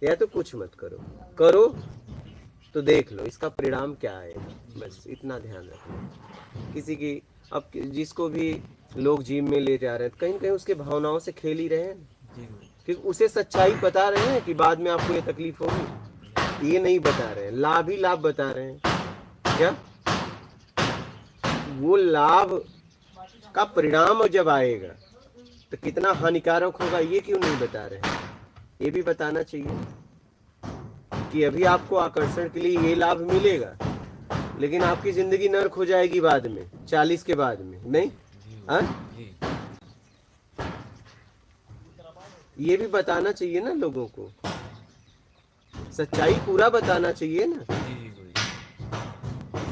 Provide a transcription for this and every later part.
या तो कुछ मत करो, करो तो देख लो इसका परिणाम क्या आएगा, बस इतना ध्यान रखना। किसी की, अब जिसको भी लोग जिम में ले जा रहे हैं कहीं ना कहीं उसके भावनाओं से खेल ही रहे हैं, क्योंकि उसे सच्चाई बता रहे हैं कि बाद में आपको ये तकलीफ होगी, ये नहीं बता रहे हैं, लाभ ही लाभ बता रहे हैं। क्या वो लाभ का परिणाम जब आएगा तो कितना हानिकारक होगा ये क्यों नहीं बता रहे हैं? ये भी बताना चाहिए कि अभी आपको आकर्षण के लिए ये लाभ मिलेगा, लेकिन आपकी जिंदगी नर्क हो जाएगी बाद में, 40 के बाद में, नहीं? हाँ, ये भी बताना चाहिए ना लोगों को, सच्चाई पूरा बताना चाहिए ना।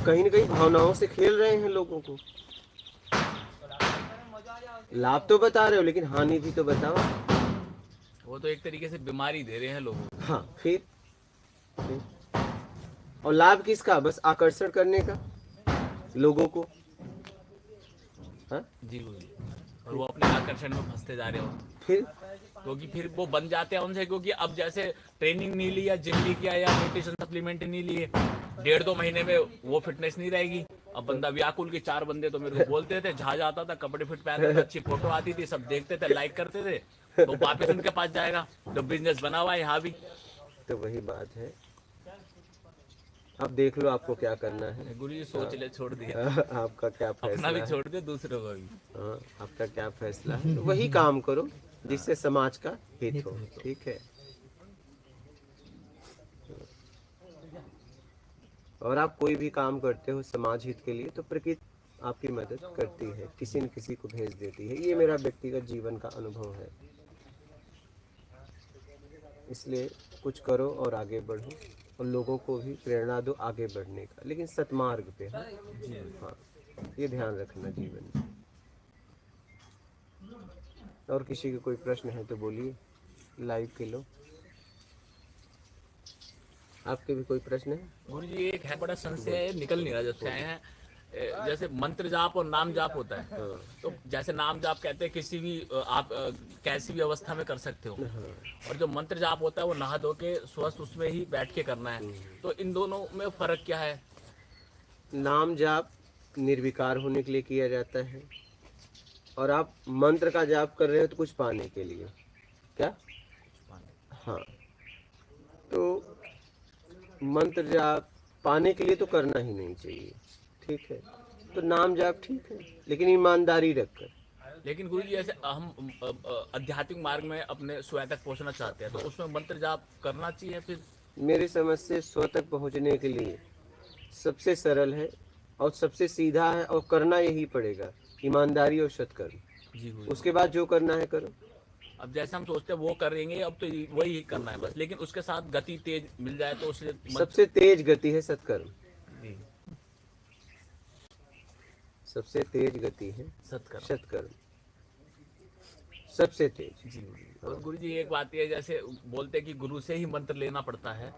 कहीं ना कहीं भावनाओं से खेल रहे हैं लोगों को। लाभ तो बता रहे हो लेकिन हानि भी तो बताओ। वो तो एक तरीके से बीमारी दे रहे हैं लोगों को। हाँ, फिर और लाभ किसका? बस आकर्षण करने का लोगों को। हाँ जी गुरुजी, और वो अपने आकर्षण में फंसते जा रहे हो फिर, क्योंकि फिर वो बन जाते हैं उनसे, क्योंकि अब जैसे ट्रेनिंग नहीं ली या जिम नहीं किया या न्यूट्रिशन सप्लीमेंट नहीं लिए, 1.5-2 महीने में वो फिटनेस नहीं रहेगी। अब बंदा व्याकुल के 4 बंदे तो मेरे को बोलते थे, जहाज आता था, कपड़े फिट पहनता था, अच्छी फोटो आती थी, सब देखते थे, लाइक करते थे, तो वापस उनके पास जाएगा। तो बिजनेस बना हुआ है यहाँ भी। तो वही बात है। अब देख लो आपको क्या करना है। गुरुजी सोच ले, छोड़ दिया, आपका क्या अपना फैसला भी है? छोड़ दे, दूसरों का भी। हाँ, आपका क्या फैसला है? तो वही काम करो जिससे समाज का हित हो, ठीक है? और आप कोई भी काम करते हो समाज हित के लिए तो प्रकृति आपकी मदद करती है, किसी न किसी को भेज देती है। ये मेरा व्यक्तिगत जीवन का अनुभव है। इसलिए कुछ करो और आगे बढ़ो, और लोगों को भी प्रेरणा दो आगे बढ़ने का, लेकिन सतमार्ग पे। हाँ, ये ध्यान रखना जीवन में। और किसी के कोई प्रश्न है तो बोलिए, लाइव के लो। आपके भी कोई प्रश्न है? गुरुजी एक है, बड़ा संशय है, निकल नहीं रहा जब से आए हैं। जैसे मंत्र जाप और नाम जाप होता है, तो जैसे नाम जाप कहते हैं किसी भी आप कैसी भी अवस्था में कर सकते हो, और जो मंत्र जाप होता है वो नहा धो के स्वस्थ उसमें ही बैठ के करना है, तो इन दोनों में फर्क क्या है? नाम जाप निर्विकार होने के लिए किया जाता है, और आप मंत्र का जाप कर रहे हो तो कुछ पाने के लिए। क्या? हाँ, तो मंत्र जाप पाने के लिए तो करना ही नहीं चाहिए, ठीक है? तो नाम जाप ठीक है, लेकिन ईमानदारी रखकर। लेकिन गुरुजी जैसे हम आध्यात्मिक मार्ग में अपने स्व तक पहुंचना चाहते हैं, तो उसमें मंत्र जाप करना चाहिए फिर? मेरे समझ से स्व तक पहुंचने के लिए सबसे सरल है और सबसे सीधा है, और करना यही पड़ेगा, ईमानदारी और सत्कर्म। जी गुरुजी। उसके बाद जो करना है करो। अब जैसे हम सोचते हैं वो करेंगे, अब तो वही करना है बस, लेकिन उसके साथ गति तेज मिल जाए तो उससे सबसे तेज गति है सत्कर्म। जी, सबसे तेज गति है सत्कर्म। सबसे तेज। जी। और गुरु जी एक बात ये, जैसे बोलते हैं कि गुरु से ही मंत्र लेना पड़ता है,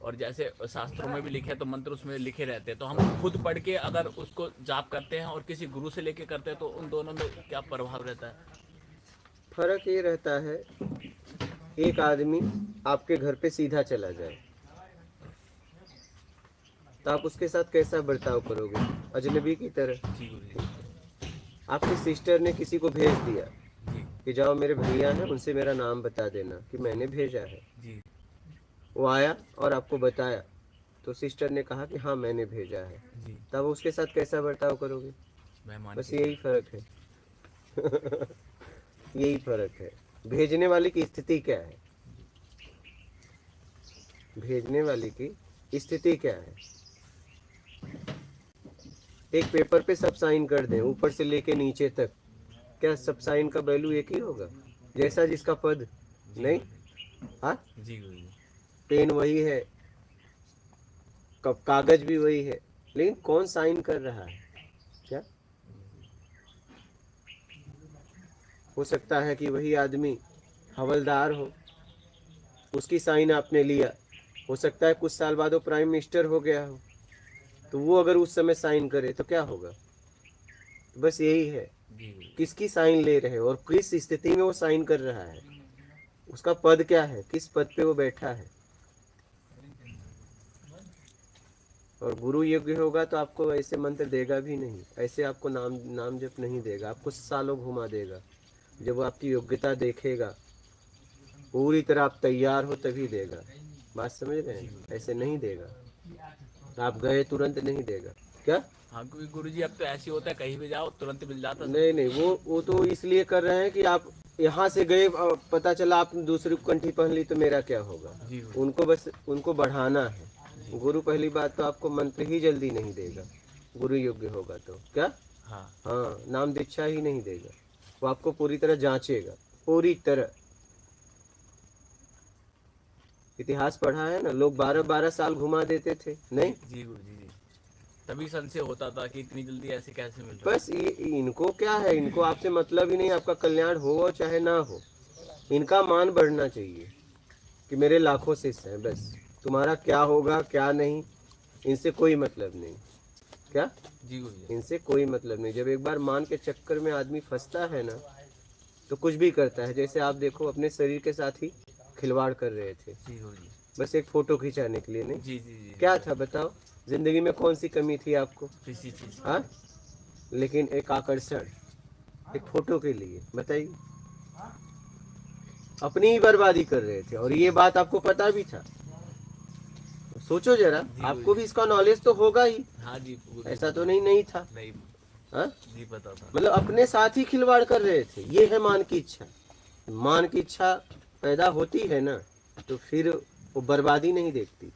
और जैसे शास्त्रों में भी लिखे हैं तो मंत्र उसमें लिखे रहते हैं, तो हम खुद पढ़ के अगर उसको जाप करते हैं और किसी गुरु से लेके करते हैं तो उन दोनों में क्या प्रभाव रहता है? फर्क ये रहता है, एक आदमी आपके घर पे सीधा चला जाए तो आप उसके साथ कैसा बर्ताव करोगे? अजनबी की तरह। जी गुरु जी। आपकी सिस्टर ने किसी को भेज दिया जी कि जाओ मेरे भैया हैं, उनसे मेरा नाम बता देना कि मैंने भेजा है। जी। वो आया और आपको बताया, तो सिस्टर ने कहा कि हाँ मैंने भेजा है, जी। तब उसके साथ कैसा बर्ताव करोगे? मेहमान बस की यही फर्क है। यही फर्क है। भेजने वाले की स्थिति क्या है? भेजने वाले की स्थिति क्या है? एक पेपर पे सब साइन कर दें ऊपर से लेके नीचे तक, क्या सब साइन का वैल्यू एक ही होगा? जैसा जिसका पद? नहीं। हाँ, जी गुरु जी। पेन वही है, कागज भी वही है, लेकिन कौन साइन कर रहा है? क्या हो सकता है कि वही आदमी हवलदार हो, उसकी साइन आपने लिया, हो सकता है कुछ साल बाद वो प्राइम मिनिस्टर हो गया हो, तो वो अगर उस समय साइन करे तो क्या होगा? बस यही है, जी गुरु जी। किसकी साइन ले रहे हो और किस स्थिति में वो साइन कर रहा है। उसका पद क्या है, किस पद पे वो बैठा है। और गुरु योग्य होगा तो आपको ऐसे मंत्र देगा भी नहीं, ऐसे आपको नाम जप नहीं देगा, आपको सालों घुमा देगा। जब वो आपकी योग्यता देखेगा, पूरी तरह आप तैयार हो तभी देगा। बात समझ रहे हैं, ऐसे नहीं देगा। आप गए तुरंत नहीं देगा। क्या? हाँ, क्योंकि गुरुजी अब तो ऐसे होता है, कहीं भी जाओ तुरंत मिल जाता है। नहीं नहीं, वो तो इसलिए कर रहे हैं कि आप यहाँ से गए, पता चला आप दूसरी कंठी पहन ली तो मेरा क्या होगा। जी उनको बस उनको बढ़ाना है। गुरु पहली बात तो आपको मंत्र ही जल्दी नहीं देगा, गुरु योग्य होगा तो। क्या? हाँ, नाम दीक्षा ही नहीं देगा, वो आपको पूरी तरह जांचेगा, पूरी तरह। इतिहास पढ़ा है ना, लोग 12-12 साल घुमा देते थे नहीं। जी गुरुजी जी, तभी संशय होता था कि इतनी जल्दी ऐसे कैसे मिल रहा बस इनको क्या है, इनको आपसे मतलब ही नहीं, आपका कल्याण हो चाहे ना हो। इनका मान बढ़ना चाहिए कि मेरे लाखों शिष्य हैं, बस तुम्हारा क्या होगा क्या नहीं इनसे कोई मतलब नहीं। क्या? जी गुरुजी। इनसे कोई मतलब नहीं। जब एक बार मान के चक्कर में आदमी फंसता है ना, तो कुछ भी करता है। जैसे आप देखो, अपने शरीर के साथ ही खिलवाड़ कर रहे थे, जी गुरुजी। बस एक फोटो खिंचाने के लिए नहीं। जी जी जी। क्या था बताओ, जिंदगी में कौन सी कमी थी आपको? किसी चीज। हाँ, लेकिन एक आकर्षण, एक फोटो के लिए, बताइए। अपनी ही बर्बादी कर रहे थे, और ये बात आपको पता भी था। सोचो जरा, आपको भी इसका नॉलेज तो होगा ही। हाँ जी गुरुजी। ऐसा तो नहीं था। नहीं हाँ, जी पता था। मतलब अपने साथ ही खिलवाड़ कर रहे थे। ये है मान की इच्छा। मान की इच्छा पैदा होती है ना, तो फिर वो बर्बादी नहीं देखती।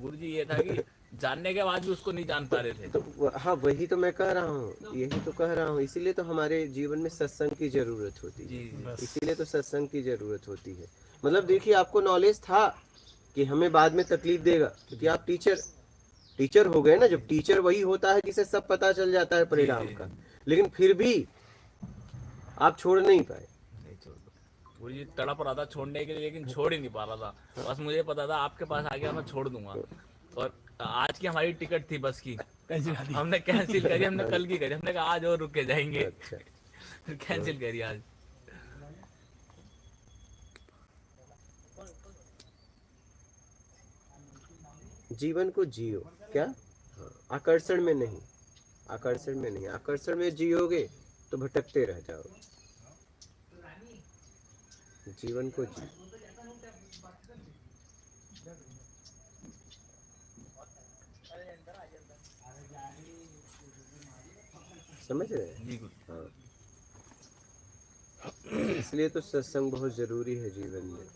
गुरुजी ये था कि जानने के बाद भी उसको नहीं जान पा रहे थे। तो हाँ, वही तो मैं कह रहा हूँ, यही तो कह रहा हूँ। इसीलिए तो हमारे जीवन में सत्संग की जरूरत होती है। जी इसीलिए तो सत्संग की जरूरत होती है। मतलब देखिए, आपको नॉलेज था कि हमें बाद में तकलीफ देगा, क्योंकि आप टीचर हो गए ना। जब टीचर वही होता है जिसे सब पता चल जाता है परिणाम का, लेकिन फिर भी आप छोड़ नहीं पाए। नहीं छोड़ दो। गुरुजी तड़प रहा था छोड़ने के लिए, लेकिन छोड़ ही नहीं पा रहा था। बस मुझे पता था आपके पास आ गया मैं छोड़ दूंगा। और आज की हमारी टिकट थी बस की, हमने कैंसिल करी। हमने कल की करी, हमने कहा आज और रुक के जाएंगे। अच्छा, कैंसिल करी आज। जीवन को जियो। क्या? हाँ, आकर्षण में नहीं, आकर्षण में नहीं। आकर्षण में जियोगे तो भटकते रह जाओगे। जीवन को जियो। समझ रहे हैं? जी गुरु। हाँ, इसलिए तो सत्संग बहुत जरूरी है जीवन में।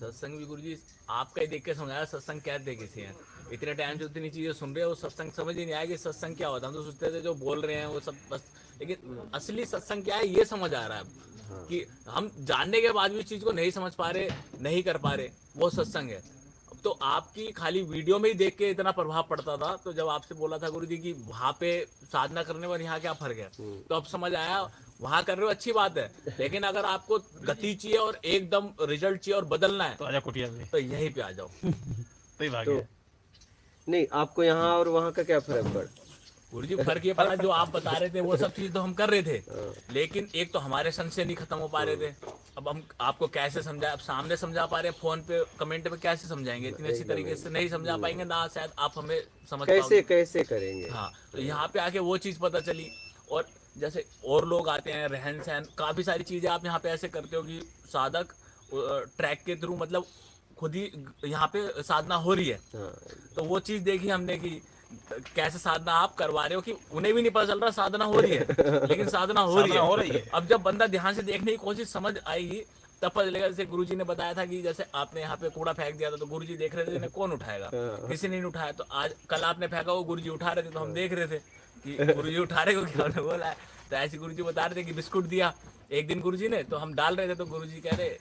सत्संग भी गुरुजी आपका ही देख के समझाया सत्संग क्या थे किसी हैं। इतने टाइम से उतनी चीजें सुन रहे हो, सत्संग समझ ही नहीं आया कि सत्संग क्या होता है। हम तो सोचते थे जो बोल रहे हैं वो सब बस, लेकिन असली सत्संग क्या है ये समझ आ रहा है। कि हम जानने के बाद भी उस चीज को नहीं समझ पा रहे, नहीं कर पा रहे, वो सत्संग है। अब तो आपकी खाली वीडियो में ही देख के इतना प्रभाव पड़ता था, तो जब आपसे बोला था गुरुजी कि वहां पे साधना करने और यहाँ क्या फर्क है, तो अब समझ आया। वहां कर रहे हो अच्छी बात है, लेकिन अगर आपको गति चाहिए और एकदम रिजल्ट चाहिए और बदलना है तो आजा कुटिया में, तो यहीं पे आ जाओ। सही भाग तो गया। नहीं, आपको यहाँ और वहाँ का क्या फर्क पड़ा? गुरुजी फर्क ये पड़ा, जो आप बता रहे थे वो सब चीज तो हम कर रहे थे, लेकिन एक तो हमारे संशय नहीं खत्म हो पा रहे थे। अब हम आपको कैसे समझाए, अब सामने समझा पा रहे हैं, फोन पे कमेंट पे कैसे समझाएंगे, इतनी अच्छी तरीके से नहीं समझा पाएंगे ना, शायद आप हमें समझ पाओगे। कैसे करेंगे? हाँ, तो यहाँ पे आके वो चीज पता चली। और जैसे और लोग आते हैं, रहन सहन, काफी सारी चीजें आप यहाँ पे ऐसे करते हो कि साधक ट्रैक के थ्रू मतलब खुद ही यहाँ पे साधना हो रही है। हाँ, तो वो चीज देखी हमने कि कैसे साधना आप करवा रहे हो कि उन्हें भी नहीं पता चल रहा साधना हो रही है, लेकिन साधना हो रही है। अब जब बंदा ध्यान से देखने की कोशिश समझ आएगी तब पता चलेगा। जैसे गुरुजी ने बताया था कि जैसे आपने यहाँ पे कूड़ा फेंक दिया था, तो गुरुजी देख रहे थे इन्हें कौन उठाएगा, किसी ने नहीं उठाया। तो आज कल आपने फेंका, वो गुरुजी उठा रहे थे, तो हम देख रहे थे कि गुरुजी उठा रहे को क्या उन्होंने बोला है। तो ऐसे गुरुजी बता रहे थे कि बिस्कुट दिया एक दिन गुरुजी ने, तो हम डाल रहे थे, तो गुरुजी कह रहे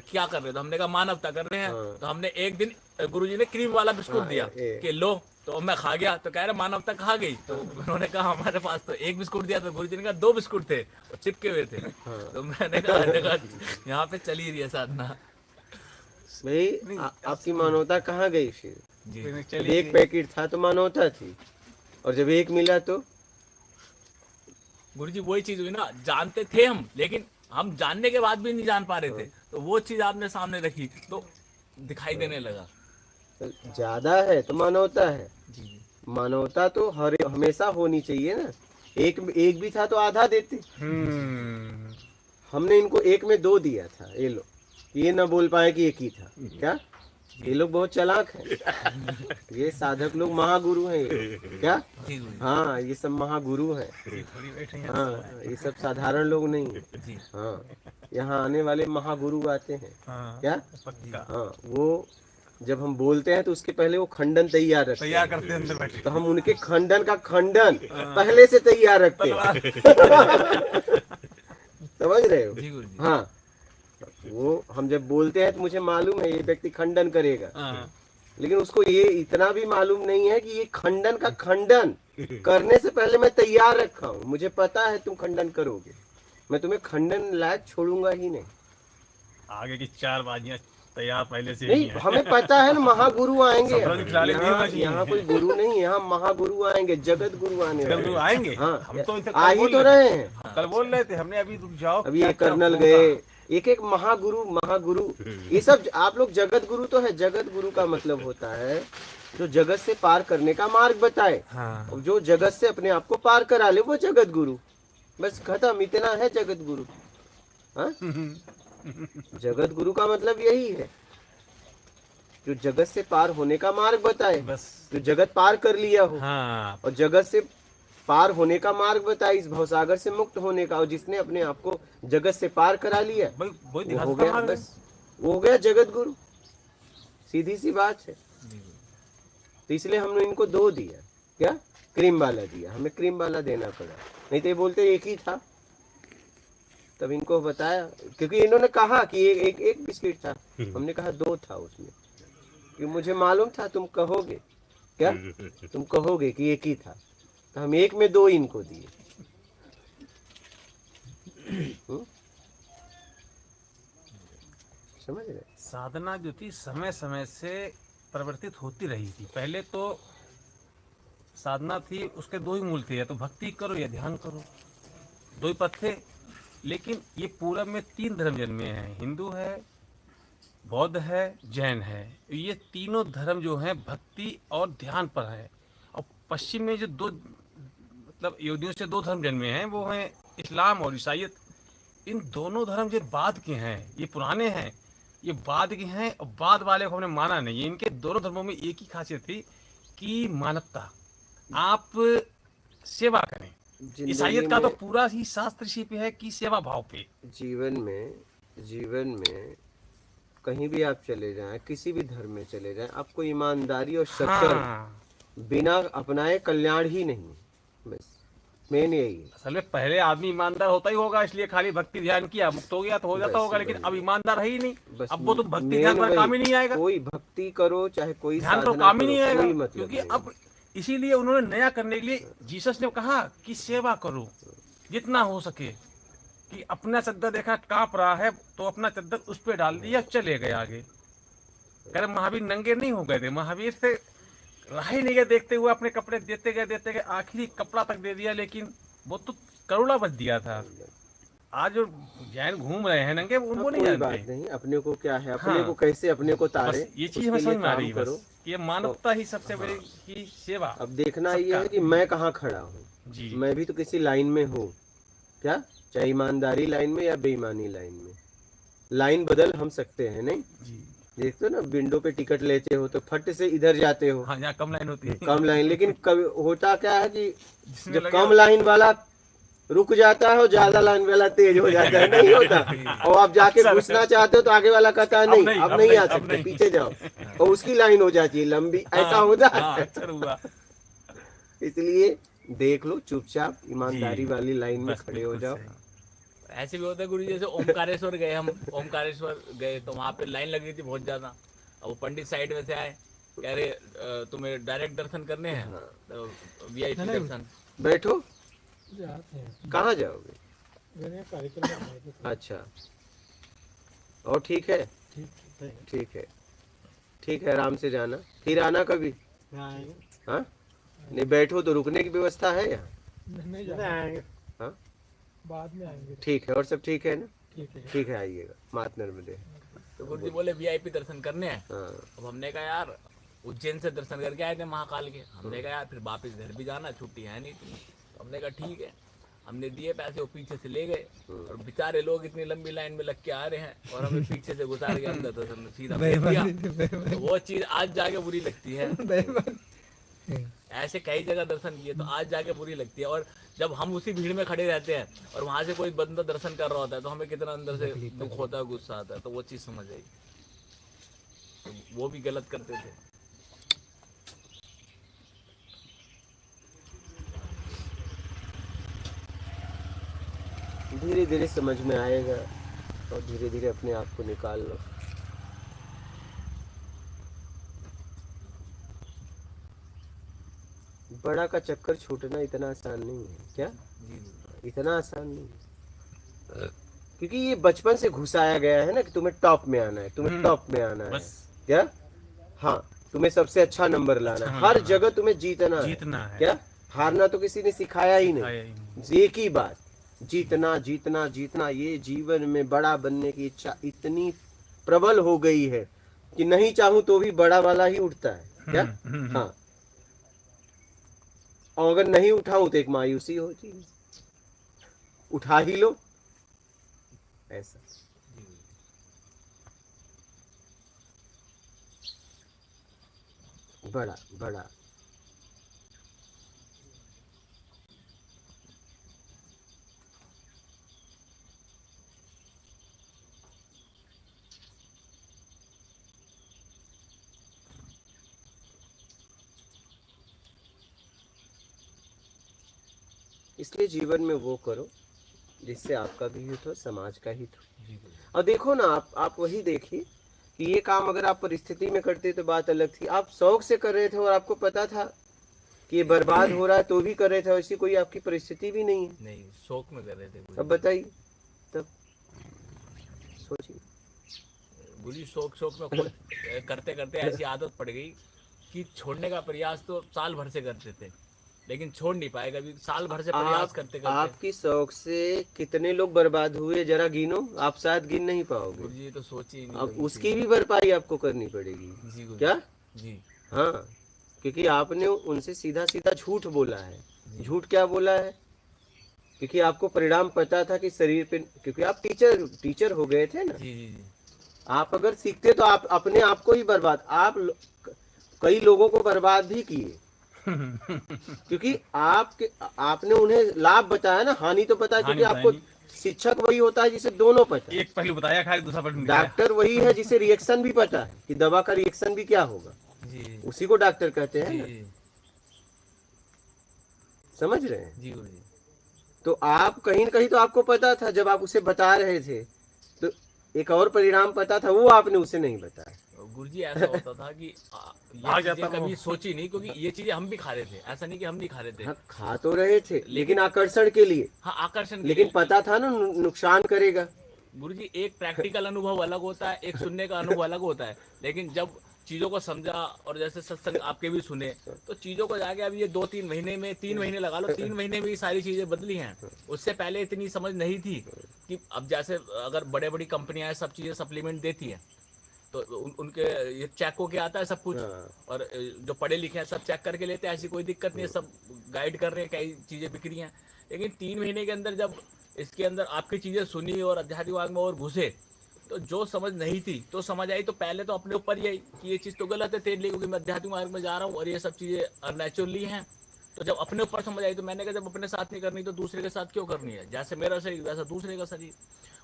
क्या कर रहे हो, तो हमने कहा मानवता कर रहे हैं। तो हमने एक दिन गुरुजी ने क्रीम वाला बिस्कुट दिया कि लो, तो मैं खा गया। तो कह रहे मानवता कहाँ गई, तो उन्होंने कहा हमारे पास तो एक बिस्कुट दिया। तो गुरुजी ने कहा 2 बिस्कुट थे और चिपके हुए थे। तो मैंने कहा यहाँ पे चली रही है साधना। भाई आपकी मानवता कहाँ गई फिर? जी एक पैकेट था तो मानवता थी, और जब एक मिला तो गुरुजी वही चीज हुई ना, जानते थे हम, लेकिन हम जानने के बाद भी नहीं जान पा रहे थे, तो वो चीज आपने सामने रखी तो दिखाई देने लगा। तो ज्यादा है तो मानवता है, जी जी। मानवता तो हर हमेशा होनी चाहिए ना। एक एक भी था तो आधा देते, हमने इनको एक में दो दिया था। ये लोग ये ना बोल पाए कि एक ही था क्या। ये लोग बहुत चालाक हैं, ये साधक लोग महागुरु हैं ये। क्या, जी गुरु हाँ ये सब महागुरु हैं। जी, थोड़ी बैठे हैं। हाँ ये सब साधारण लोग नहीं हैं। जी हाँ यहाँ आने वाले महागुरु आते हैं। क्या, हाँ वो जब हम बोलते हैं तो उसके पहले वो खंडन तैयार रखते हैं, करते हैं अंदर बैठे। तो हम उनके खंडन का खंडन पहले से तैयार रखते हैं। समझ रहे हो। जी गुरु जी। हाँ वो हम जब बोलते हैं तो मुझे मालूम है ये व्यक्ति खंडन करेगा, लेकिन उसको ये इतना भी मालूम नहीं है कि ये खंडन का खंडन करने से पहले मैं तैयार रखा हूँ। मुझे पता है तुम खंडन करोगे, मैं तुम्हें खंडन लायक छोड़ूंगा ही नहीं। आगे की 4 बाजियां तैयार पहले से ही नहीं हैं। हमें पता है ना महागुरु आएंगे। सफरन खिला लेती है मछली। यहाँ कोई गुरु नहीं, यहाँ महागुरु आएंगे, जगत गुरु आने कल वाले तो हैं। आएंगे। हाँ हम तो इनसे आ ही तो रहे हैं। कल बोल रहे थे हमने, अभी रुक जाओ। अभी ये कर्नल गए, एक एक महागुरु महागुरु ये सब आप लोग जगत गुरु तो है। जगत गुरु का मतलब होता है जो जगत से पार करने का मार्ग बताए, और जो जगत से अपने आप को पार करा ले वो जगत गुरु। बस खत्म, इतना है जगत गुरु। हाँ जगत गुरु का मतलब यही है जो जगत से पार होने का मार्ग बताए, बस। जो जगत पार कर लिया हो हाँ और जगत से पार होने का मार्ग बताए, इस भवसागर से मुक्त होने का। और जिसने अपने आप को जगत से पार करा लिया भाई वही वो दिखा हो सकता गया, हमारे। बस वो हो गया जगत गुरु। सीधी सी बात है। तो इसलिए हमने इनको दो दिया। क्या, क्रीम वाला दिया, हमें क्रीम वाला देना पड़ा, नहीं तो ये बोलते एक ही था। तब इनको बताया, क्योंकि इन्होंने कहा कि एक बिस्किट था, हमने कहा 2 था उसमें, कि मुझे मालूम था तुम कहोगे। क्या, तुम कहोगे कि एक ही था, तो हम एक में 2 इनको दिए। समझ रहे। साधना जो थी समय समय से परिवर्तित होती रही थी। पहले तो साधना थी, उसके 2 ही मूल थे, या तो भक्ति करो या ध्यान करो, 2 ही पथ थे। लेकिन ये पूरब में 3 धर्म जन्मे हैं, हिंदू है, बौद्ध है, जैन है। ये तीनों धर्म जो हैं भक्ति और ध्यान पर है। और पश्चिम में जो 2 मतलब यहूदियों से 2 धर्म जन्मे हैं वो हैं इस्लाम और ईसाईयत। इन दोनों धर्म जो बाद के हैं, ये पुराने हैं, ये बाद के हैं, और बाद वाले को हमने माना नहीं। इनके दोनों धर्मों में एक ही खासियत थी कि मानवता, आप सेवा करें। ईसाईयत का तो पूरा ही शास्त्र इसी पे है कि सेवा भाव पे। जीवन में कहीं भी आप चले जाएं, किसी भी धर्म में चले जाएं, आपको ईमानदारी और सत्कर्म बिना अपनाए कल्याण ही नहीं। बस मेन यही है। असल में पहले आदमी ईमानदार होता ही होगा, इसलिए खाली भक्ति ध्यान किया, मुक्त हो गया तो हो जाता होगा। लेकिन अब ईमानदार है ही नहीं, बस अब वो तो भक्ति main ध्यान पर वही, काम ही नहीं आएगा। कोई भक्ति करो चाहे कोई ध्यान तो साधना काम ही करो, नहीं आएगा, कोई मतलब क्योंकि नहीं। अब इसीलिए उन्होंने नया करने के लिए जीसस ने कहा कि सेवा करो जितना हो सके। कि अपना चद्दर देखा कांप रहा है तो अपना चद्दर उस पर डाल दिया, चले गए आगे। कह रहे महावीर नंगे नहीं हो गए थे, महावीर से रह ही नहीं गए, देखते हुए अपने कपड़े देते गए, आखिरी कपड़ा तक दे दिया। लेकिन वो तो करोड़ा बच दिया था। आज जो जैन घूम रहे हैं नंगे, उनको नहीं कोई बात जानते। नहीं, अपने को क्या है, अपने हाँ। को कैसे अपने को तारे, बस ये चीज उसके हमें समझ लिए में आ काम रही है करो। बस कि ये मानवता ही सबसे बड़ी की सेवा। अब देखना ये है कि मैं कहाँ खड़ा हूँ। जी मैं भी तो किसी लाइन में हूँ। क्या, चाहे ईमानदारी लाइन में या बेईमानी लाइन में, लाइन बदल हम सकते हैं। नहीं जी। देखते हो ना, विंडो पे टिकट लेते हो तो फट से इधर जाते हो, हाँ, यहाँ कम लाइन होती है। कम लाइन। लेकिन कभी होता क्या है कि जिसमें जब लगे कम लाइन वाला रुक जाता है और ज्यादा लाइन वाला तेज हो जाता है, नहीं होता। और आप जाके घुसना चाहते हो तो आगे वाला कहता है नहीं, अब नहीं आ सकते, पीछे जाओ, और उसकी लाइन हो जाती है लंबी। ऐसा होता है। अक्सर हुआ। इसलिए देख लो, चुपचाप ईमानदारी वाली लाइन में खड़े हो जाओ। ऐसे भी होता है गुरु जी, जैसे ओमकारेश्वर गए हम, ओमकारेश्वर गए तो वहाँ पे लाइन लगी थी बहुत ज्यादा। अब वो पंडित साइड में से आए, कह रहे तुम्हें डायरेक्ट दर्शन करने हैं, तो वीआईपी दर्शन। बैठो, कहाँ जाओगे? अच्छा, और ठीक है, ठीक है, ठीक है, आराम से जाना, फिर आना कभी। हाँ, नहीं बैठो तो रुकने की व्यवस्था है यहाँ। नहीं जाएंगे, हाँ बाद में आएंगे। ठीक है, और सब ठीक है ना? ठीक है आइएगा, मात नर्मदे। तो गुरु जी बोले वीआईपी दर्शन करने हैं। हाँ अब हमने कहा यार उज्जैन से दर्शन करके आए थे महाकाल के, हमने कहा यार फिर वापस घर भी जाना, छुट्टी है नहीं थी। तो हमने कहा ठीक है, हमने दिए पैसे, वो पीछे से ले गए और बेचारे लोग इतनी लंबी लाइन में लग के आ रहे हैं और हमें पीछे से घुसा के अंदर तो हमने सीधा भेज दिया। तो वो चीज आज जाके बुरी लगती है। ऐसे कई जगह दर्शन किए तो आज जाके बुरी लगती है। और जब हम उसी भीड़ में खड़े रहते हैं और वहां से कोई बंदा दर्शन कर रहा होता है तो हमें कितना अंदर से दुख होता है, गुस्सा आता है। तो वो चीज समझ आई, तो वो भी गलत करते थे। धीरे धीरे समझ में आएगा और धीरे धीरे अपने आप को निकाल लो। बड़ा का चक्कर छूटना इतना आसान नहीं है। क्या इतना आसान नहीं है, क्योंकि ये बचपन से घुसाया गया है ना कि तुम्हें टॉप में आना है, तुम्हें टॉप में आना है। बस क्या हाँ, तुम्हें सबसे अच्छा नंबर लाना है, हर जगह तुम्हें जीतना है। क्या हारना तो किसी ने सिखाया ही नहीं। एक ही बात, जीतना जीतना जीतना। ये जीवन में बड़ा बनने की इच्छा इतनी प्रबल हो गई है कि नहीं चाहूं तो भी बड़ा वाला ही उठता है। क्या हाँ, और अगर नहीं उठाऊं तो एक मायूसी होती है, उठा ही लो ऐसा। बड़ा बड़ा इसलिए जीवन में वो करो जिससे आपका भी हित हो, समाज का हित हो। और देखो ना, आप वही देखिए कि ये काम अगर आप परिस्थिति में करते तो बात अलग थी। आप शौक से कर रहे थे और आपको पता था कि ये बर्बाद हो रहा है तो भी कर रहे थे, ऐसी कोई आपकी परिस्थिति भी नहीं है। नहीं, शौक में कर रहे थे। अब बताइए, तब सोचिए। बुरी शौक में खुद करते करते ऐसी आदत पड़ गई कि छोड़ने का प्रयास तो साल भर से करते थे लेकिन छोड़ नहीं पाए कभी। साल भर से प्रयास करते करते आपकी शौक से कितने लोग बर्बाद हुए जरा गिनो, आप शायद गिन नहीं पाओगे। गुरु जी तो सोची ही नहीं। अब उसकी भी भरपाई आपको करनी पड़ेगी। जी गुरु क्या जी। हाँ, क्योंकि आपने उनसे सीधा सीधा झूठ बोला है। झूठ क्या बोला है? क्योंकि आपको परिणाम पता था कि शरीर पे, क्योंकि आप टीचर हो गए थे ना। जी जी जी। आप अगर सीखते तो आप अपने आप को ही बर्बाद, कई लोगों को बर्बाद भी किए क्योंकि आपने उन्हें लाभ बताया ना, हानि तो पता है। क्योंकि आपको शिक्षक वही होता है जिसे दोनों पता है। एक पहलू बताया खाली, दूसरा पहलू डॉक्टर वही है जिसे रिएक्शन भी पता है कि दवा का रिएक्शन भी क्या होगा। जी उसी को डॉक्टर कहते हैं ना। जी समझ रहे हैं? जी गुरु जी। तो आप कहीं न कहीं तो आपको पता था, जब आप उसे बता रहे थे तो एक और परिणाम पता था, वो आपने उसे नहीं बताया। गुरुजी ऐसा होता था कि ये चीजें कभी सोची नहीं, क्योंकि ये चीजें हम भी खा रहे थे। ऐसा नहीं कि हम नहीं खा रहे थे। हाँ, खा तो रहे थे लेकिन आकर्षण के लिए। हाँ, आकर्षण। लेकिन पता था ना नुकसान करेगा। गुरुजी एक प्रैक्टिकल अनुभव अलग होता है, एक सुनने का अनुभव अलग होता है। लेकिन जब चीजों को समझा और जैसे सत्संग आपके भी सुने तो चीजों को जाके अब ये 2-3 महीने में, 3 महीने लगा लो, 3 महीने में ये सारी चीजें बदली हैं। उससे पहले इतनी समझ नहीं थी कि अब जैसे अगर बड़े बड़ी कंपनियां सब चीजें सप्लीमेंट देती हैं तो उनके ये चेक हो के आता है सब कुछ। और जो पढ़े लिखे हैं सब चेक करके लेते हैं, ऐसी कोई दिक्कत नहीं है, सब गाइड कर रहे हैं, कई चीजें बिक रही हैं। लेकिन 3 महीने के अंदर जब इसके अंदर आपकी चीजें सुनी और अध्यात्म मार्ग में और घुसे तो जो समझ नहीं थी तो समझ आई। तो पहले तो अपने ऊपर यही कि ये चीज तो गलत है तेरे लिए, क्योंकि मैं अध्यात्मिक मार्ग में जा रहा हूँ और ये सब चीजें अननेचुरली हैं। तो जब अपने ऊपर समझ आई तो मैंने कहा जब अपने साथ नहीं करनी तो दूसरे के साथ क्यों करनी है। जैसे मेरा शरीर वैसा दूसरे का शरीर,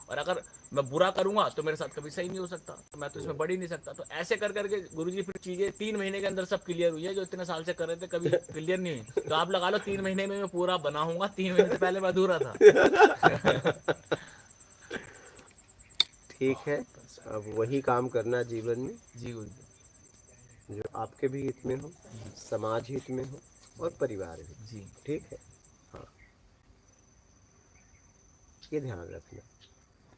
और अगर मैं बुरा करूंगा तो मेरे साथ कभी सही नहीं हो सकता, तो मैं तो इसमें बढ़ ही नहीं सकता। तो ऐसे कर करके गुरुजी फिर चीजें 3 महीने के अंदर सब क्लियर हुई है, जो इतने साल से कर रहे थे कभी क्लियर नहीं हुई। तो आप लगा लो 3 महीने में मैं पूरा बना हूँ, 3 महीने से पहले मैं अधूरा था। ठीक है, अब वही काम करना जीवन में जी गुरुजी, जो आपके भी हित में हो, समाज हित में हो और परिवार हित। जी ठीक है, हाँ, ये ध्यान रखना।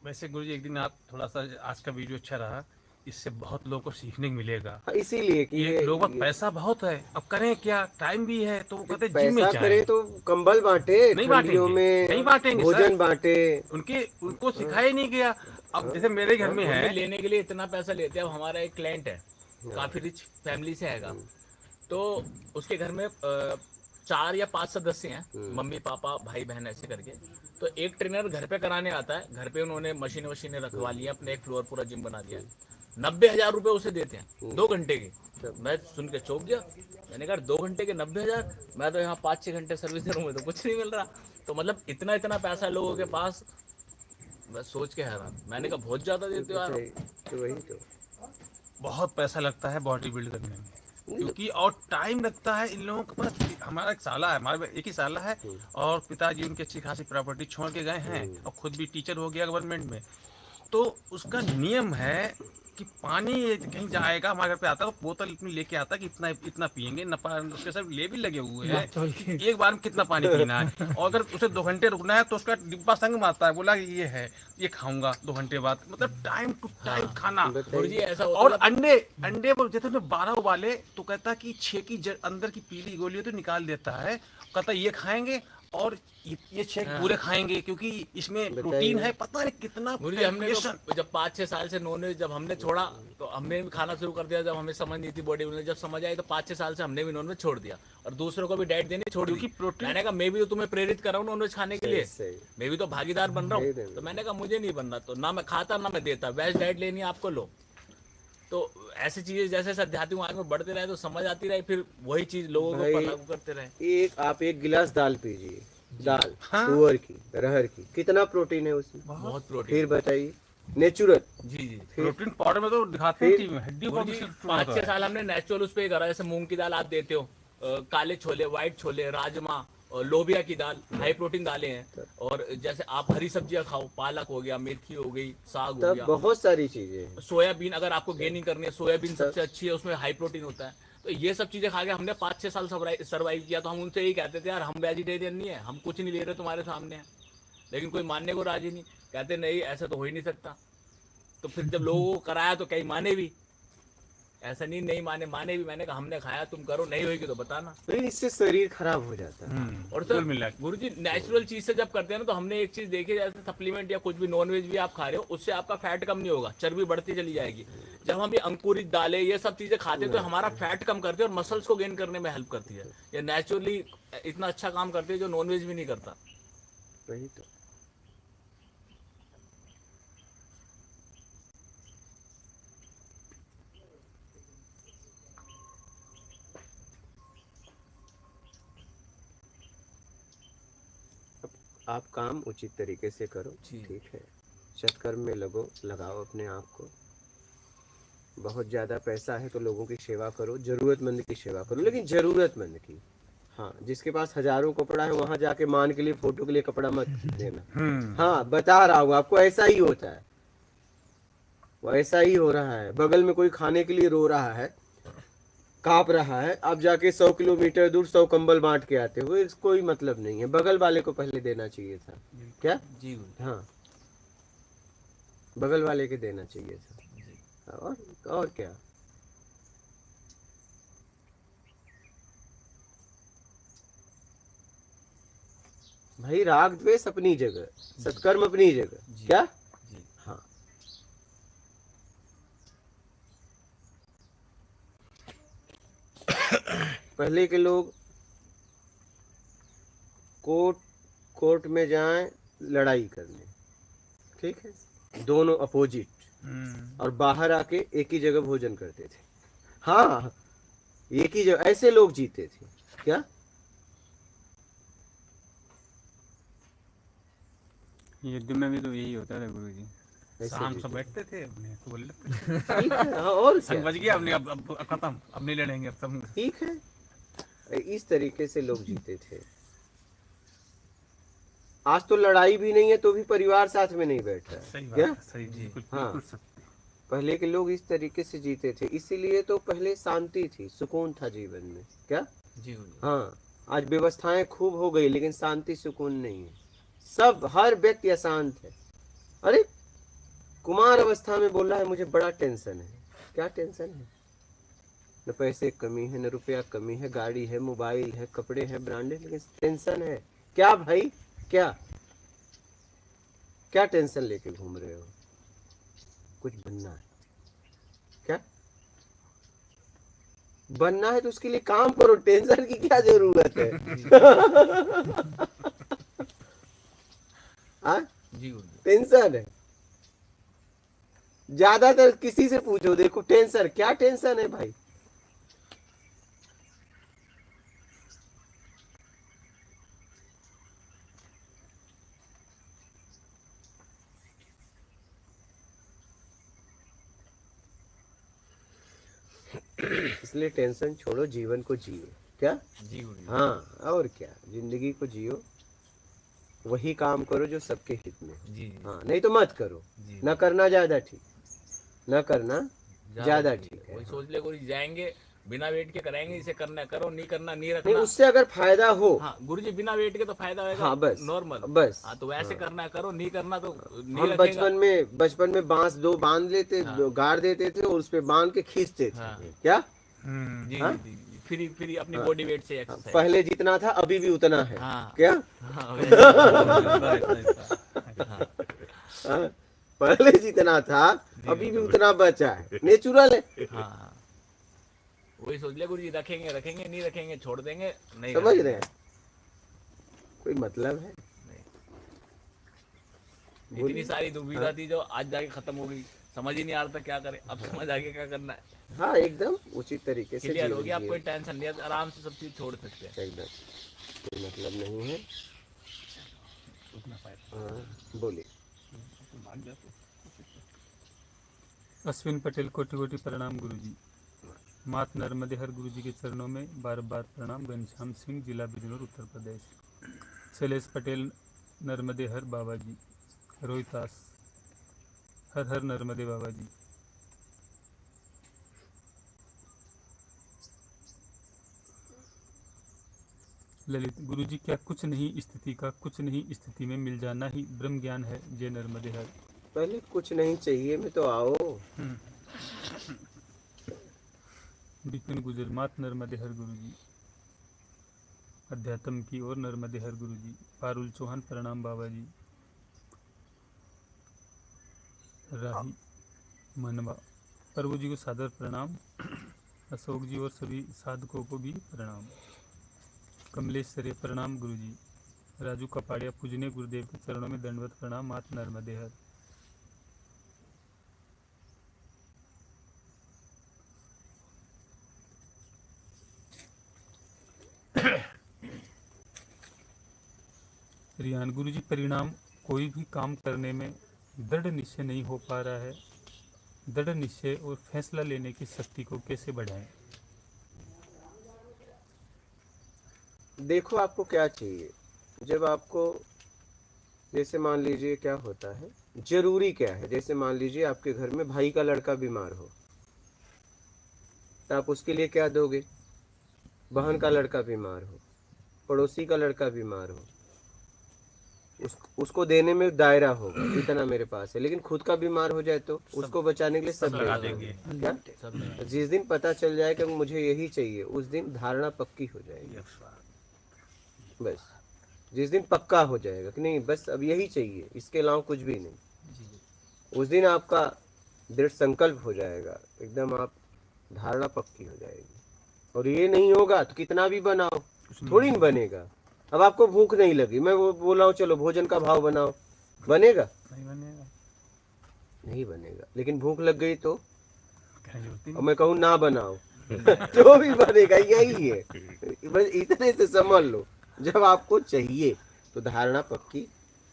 वैसे गुरुजी एक दिन आप थोड़ा सा, आज का वीडियो अच्छा रहा, इससे बहुत लोगों को सीखने को मिलेगा। हाँ, इसीलिए कि ये लोगों का पैसा बहुत है, अब करें क्या, टाइम भी है, तो वो कहते हैं जिम में पैसा जाएं। करे तो कंबल बांटे, नहीं ठंडियों बांटेंगे, नहीं में बांटेंगे भोजन सर। बांटे। उनको सिखाया नहीं गया। अब जैसे मेरे घर में उन्हें है, लेने के लिए इतना पैसा लेते हैं। अब हमारा एक क्लाइंट है, काफी रिच फैमिली से हैगा, तो उसके घर में 4 या 5 सदस्य हैं, मम्मी पापा भाई बहन ऐसे करके। तो एक ट्रेनर घर पे कराने आता है, घर पे उन्होंने मशीनें रखवा ली है, अपने एक फ्लोर पूरा जिम बना दिया है। 90,000 रुपए उसे देते हैं 2 घंटे के। मैं सुन के चौंक गया, मैंने कहा 2 घंटे के 90,000, मैं तो यहाँ 5-6 घंटे सर्विस दे रहा हूँ, तो कुछ नहीं मिल रहा। तो मतलब इतना पैसा लोगों के पास, मैं सोच के हैरान। मैंने कहा बहुत ज्यादा देते हो यार। तो वही तो बहुत पैसा लगता है बॉडी बिल्ड करने में, क्योंकि और टाइम लगता है इन लोगों के पास। हमारा एक साला है, हमारे एक ही साला है, और पिताजी उनकी अच्छी खासी प्रॉपर्टी छोड़ के गए हैं, और खुद भी टीचर हो गया गवर्नमेंट में। तो उसका नियम है कि पानी कहीं जाएगा, हमारे घर पे आता है तो बोतल इतनी लेके आता है कि इतना इतना पियेंगे न। उसके सब लेबल लगे हुए हैं, एक बार में कितना पानी पीना है, और अगर उसे 2 घंटे रुकना है तो उसका डिब्बा संग में आता है, बोला कि ये है, ये खाऊंगा 2 घंटे बाद। मतलब टाइम टू टाइम खाना। गुरुजी ऐसा होता और है, अंडे वो जैसे उसमें 12 उबाले तो कहता कि 6 की अंदर की पीली गोली हो तो निकाल देता है, कहता ये खाएंगे और ये 6 पूरे खाएंगे, क्योंकि इसमें प्रोटीन है। पता नहीं कितना गुरुजी हमने तो जब 5-6 साल से नॉनवेज जब हमने छोड़ा, तो हमने भी खाना शुरू कर दिया। जब हमें समझ नहीं थी बॉडी में, जब समझ आई तो 5-6 साल से हमने भी नॉनवेज छोड़ दिया, और दूसरों को भी डाइट देनी छोड़ दी। क्योंकि प्रोटीन, मैंने कहा मैं भी तो तुम्हें प्रेरित कर रहा हूँ नॉनवेज खाने के लिए, सही। मैं भी तो भागीदार बन रहा हूँ। तो मैंने कहा मुझे नहीं बनना, तो ना मैं खाता ना मैं देता, वेज डाइट लेनी है आपको, लो। तो ऐसी चीजें जैसे आध्यात्मिक मार्ग में बढ़ते रहे तो समझ आती रहे, फिर वही चीज लोगों को भाई, लागू करते रहे। आप एक गिलास दाल पीजिए, दाल हाँ। तुअर की, अरहर की, कितना प्रोटीन है उसमें? बहुत प्रोटीन। फिर बताइए, नेचुरल। जी प्रोटीन पाउडर में तो दिखाते हैं कि हड्डियों को भी 5-6 साल हमने नेचुरल उस पे करा। जैसे मूंग की दाल आप देते हो, काले छोले, व्हाइट छोले, राजमा और लोबिया की दाल, हाई प्रोटीन दालें हैं। और जैसे आप हरी सब्जियां खाओ, पालक हो गया, मेथी हो गई, साग हो तब गया, बहुत सारी चीजें हैं। सोयाबीन अगर आपको गेनिंग करनी है, सोयाबीन सबसे अच्छी है, उसमें हाई प्रोटीन होता है। तो ये सब चीजें खा के हमने 5-6 साल सर्वाइव किया। तो हम उनसे यही कहते थे यार हम वेजिटेरियन नहीं है, हम कुछ नहीं ले रहे तुम्हारे सामने है, लेकिन कोई मानने को राजी नहीं, कहते नहीं ऐसा तो हो ही नहीं सकता। तो फिर जब लोगों को कराया तो कहीं माने भी, ऐसा नहीं माने भी। मैंने कहा हमने खाया, तुम करो, नहीं होगी तो बताना। लेकिन इससे शरीर खराब हो जाता है। और सर गुरुजी नेचुरल चीज से जब करते हैं ना, तो हमने एक चीज देखी, जैसे सप्लीमेंट या कुछ भी नॉनवेज भी आप खा रहे हो, उससे आपका फैट कम नहीं होगा, चर्बी बढ़ती चली जाएगी। जब हम ये अंकुरित दालें ये सब चीजें खाते हैं तो हमारा फैट कम करती है और मसल्स को गेन करने में हेल्प करती है। ये नेचुरली इतना अच्छा काम करती है जो नॉनवेज भी नहीं करता। वही तो। आप काम उचित तरीके से करो, ठीक है, सत्कर्म में लगाओ अपने आप को। बहुत ज़्यादा पैसा है तो लोगों की सेवा करो, ज़रूरतमंद की सेवा करो, लेकिन ज़रूरतमंद की। हाँ, जिसके पास हजारों कपड़ा है वहां जाके मान के लिए फोटो के लिए कपड़ा मत देना। हाँ, बता रहा हूँ आपको, ऐसा ही होता है, वैसा ही हो रहा है। बगल में कोई खाने के लिए रो रहा है, कांप रहा है, आप जाके 100 किलोमीटर दूर 100 कंबल बांट के आते हो, कोई मतलब नहीं है। बगल वाले को पहले देना चाहिए था। क्या? जी हाँ, बगल वाले के देना चाहिए था। और क्या। भाई राग द्वेष अपनी जगह, सत्कर्म अपनी जगह। क्या? हाँ, पहले के लोग कोर्ट में जाएं लड़ाई करने, ठीक है, दोनों अपोजिट, और बाहर आके एक ही जगह भोजन करते थे। हाँ, एक ही जगह, ऐसे लोग जीते थे। क्या? युद्ध में भी तो यही होता था गुरुजी, शाम से बैठते थे अपने तो बोले ठीक है। हाँ, और संग बज गया, हमने अब खत्म, अब नहीं लड़ेंगे, अब सब ठीक है। इस तरीके से लोग जीते थे। आज तो लड़ाई भी नहीं है तो भी परिवार साथ में नहीं बैठ रहा है। क्या? सही जी। हाँ, पहले के लोग इस तरीके से जीते थे, इसीलिए तो पहले शांति थी, सुकून था जीवन में। क्या? जी। हाँ, आज व्यवस्थाएं खूब हो गई लेकिन शांति सुकून नहीं है। सब हर व्यक्ति अशांत है। अरे कुमार अवस्था में बोल रहा है मुझे बड़ा टेंशन है। क्या टेंशन है? न पैसे कमी है, न रुपया कमी है, गाड़ी है, मोबाइल है, कपड़े हैं ब्रांडेड, लेकिन टेंशन है। क्या भाई? क्या क्या टेंशन लेके घूम रहे हो? कुछ बनना है क्या? बनना है तो उसके लिए काम करो, टेंशन की क्या जरूरत है? जी गुरुजी। टेंशन है। ज्यादातर किसी से पूछो, देखो टेंशन, क्या टेंशन है भाई? इसलिए टेंशन छोड़ो, जीवन को जियो। क्या? जी गुरुजी। हाँ, और क्या, जिंदगी को जियो, वही काम करो जो सबके हित में। जी जी। हाँ, नहीं तो मत करो। जी। न करना ज्यादा ठीक, न करना ज्यादा ठीक है। वही सोच ले गुरुजी, जाएंगे बिना वेट के कराएंगे, इसे करना करो, नहीं करना नहीं नहीं, रखना। उससे अगर फायदा हो, हाँ गुरुजी, बिना वेट के तो फायदा होगा। हाँ बस, नॉर्मल बस। हाँ, तो वैसे करना करो, नहीं करना तो नहीं हम रखेगा। बचपन में बांस दो बांध लेते, हाँ। दो गाड़ देते थे और उस पे बांध के खींचते थे। हाँ। क्या? जी हाँ? जी जी। फिर अपनी बॉडी वेट से एक्सरसाइज। पहले जितना था अभी भी उतना है। हाँ। क्या? हाँ, हाँ? पहले जितना था अभी भी उतना बचा है, नेचुरल है। हाँ। वही सोच ले गुरुजी, रखेंगे रखेंगे, नहीं रखेंगे छोड़ देंगे, नहीं समझ करेंगे। रहे हैं? कोई मतलब है? इतनी सारी दुविधा थी जो आज जाके खत्म हो गई, समझ ही नहीं आ रहा था क्या करें, अब समझ आ गया क्या करना है। हाँ, एकदम उचित तरीके से क्लियर हो जीवन गया, आप जिए। कोई टेंशन नहीं है, आराम से सब चीज छोड़ सकते हैं। एकदम कोई मतलब नहीं है। हाँ, बोलिए। अश्विन पटेल, कोटि कोटि प्रणाम गुरुजी। मात नर्मदे हर गुरुजी के चरणों में बार बार प्रणाम। घनश्याम सिंह, जिला बिजनौर, उत्तर प्रदेश। शैलेश पटेल, नर्मदे हर बाबा जी। रोहितास, हर हर नर्मदे बाबा जी। ललित, गुरुजी क्या कुछ नहीं स्थिति का कुछ नहीं स्थिति में मिल जाना ही ब्रह्म ज्ञान है। जय नर्मदे हर। पहले कुछ नहीं चाहिए में तो आओ। विपिन गुजर, मात नर्मदे हर गुरुजी। अध्यात्म की ओर नर्मदे हर गुरुजी। पारुल चौहान, प्रणाम बाबा जी। राही मनवा, प्रभु जी को सादर प्रणाम। अशोक जी और सभी साधकों को भी प्रणाम। कमलेश सरे, प्रणाम गुरुजी। राजू कपाड़िया, पूजने गुरुदेव के चरणों में दंडवत प्रणाम। मात नर्मदे हर। रियान, गुरुजी परिणाम कोई भी काम करने में दृढ़ निश्चय नहीं हो पा रहा है, दृढ़ निश्चय और फैसला लेने की शक्ति को कैसे बढ़ाएं? देखो आपको क्या चाहिए। जब आपको, जैसे मान लीजिए क्या होता है, जरूरी क्या है, जैसे मान लीजिए आपके घर में भाई का लड़का बीमार हो, तो आप उसके लिए क्या दोगे? बहन का लड़का बीमार हो, पड़ोसी का लड़का बीमार हो, उसको देने में दायरा होगा, इतना मेरे पास है। लेकिन खुद का बीमार हो जाए तो उसको बचाने के लिए सब लगा लगा देंगे। क्या? जिस दिन पता चल जाए कि मुझे यही चाहिए, उस दिन धारणा पक्की हो जाएगी। बस जिस दिन पक्का हो जाएगा कि नहीं बस अब यही चाहिए, इसके अलावा कुछ भी नहीं, उस दिन आपका दृढ़ संकल्प हो जाएगा, एकदम आप धारणा पक्की हो जाएगी। और ये नहीं होगा तो कितना भी बनाओ थोड़ी नहीं बनेगा। अब आपको भूख नहीं लगी, मैं वो बोला हूँ चलो भोजन का भाव बनाओ, बनेगा? नहीं बनेगा। नहीं बनेगा। लेकिन भूख लग गई तो, कहने जरूरत ही और मैं कहूँ ना बनाओ तो भी बनेगा। यही है, बस इतने से समझ लो। जब आपको चाहिए तो धारणा पक्की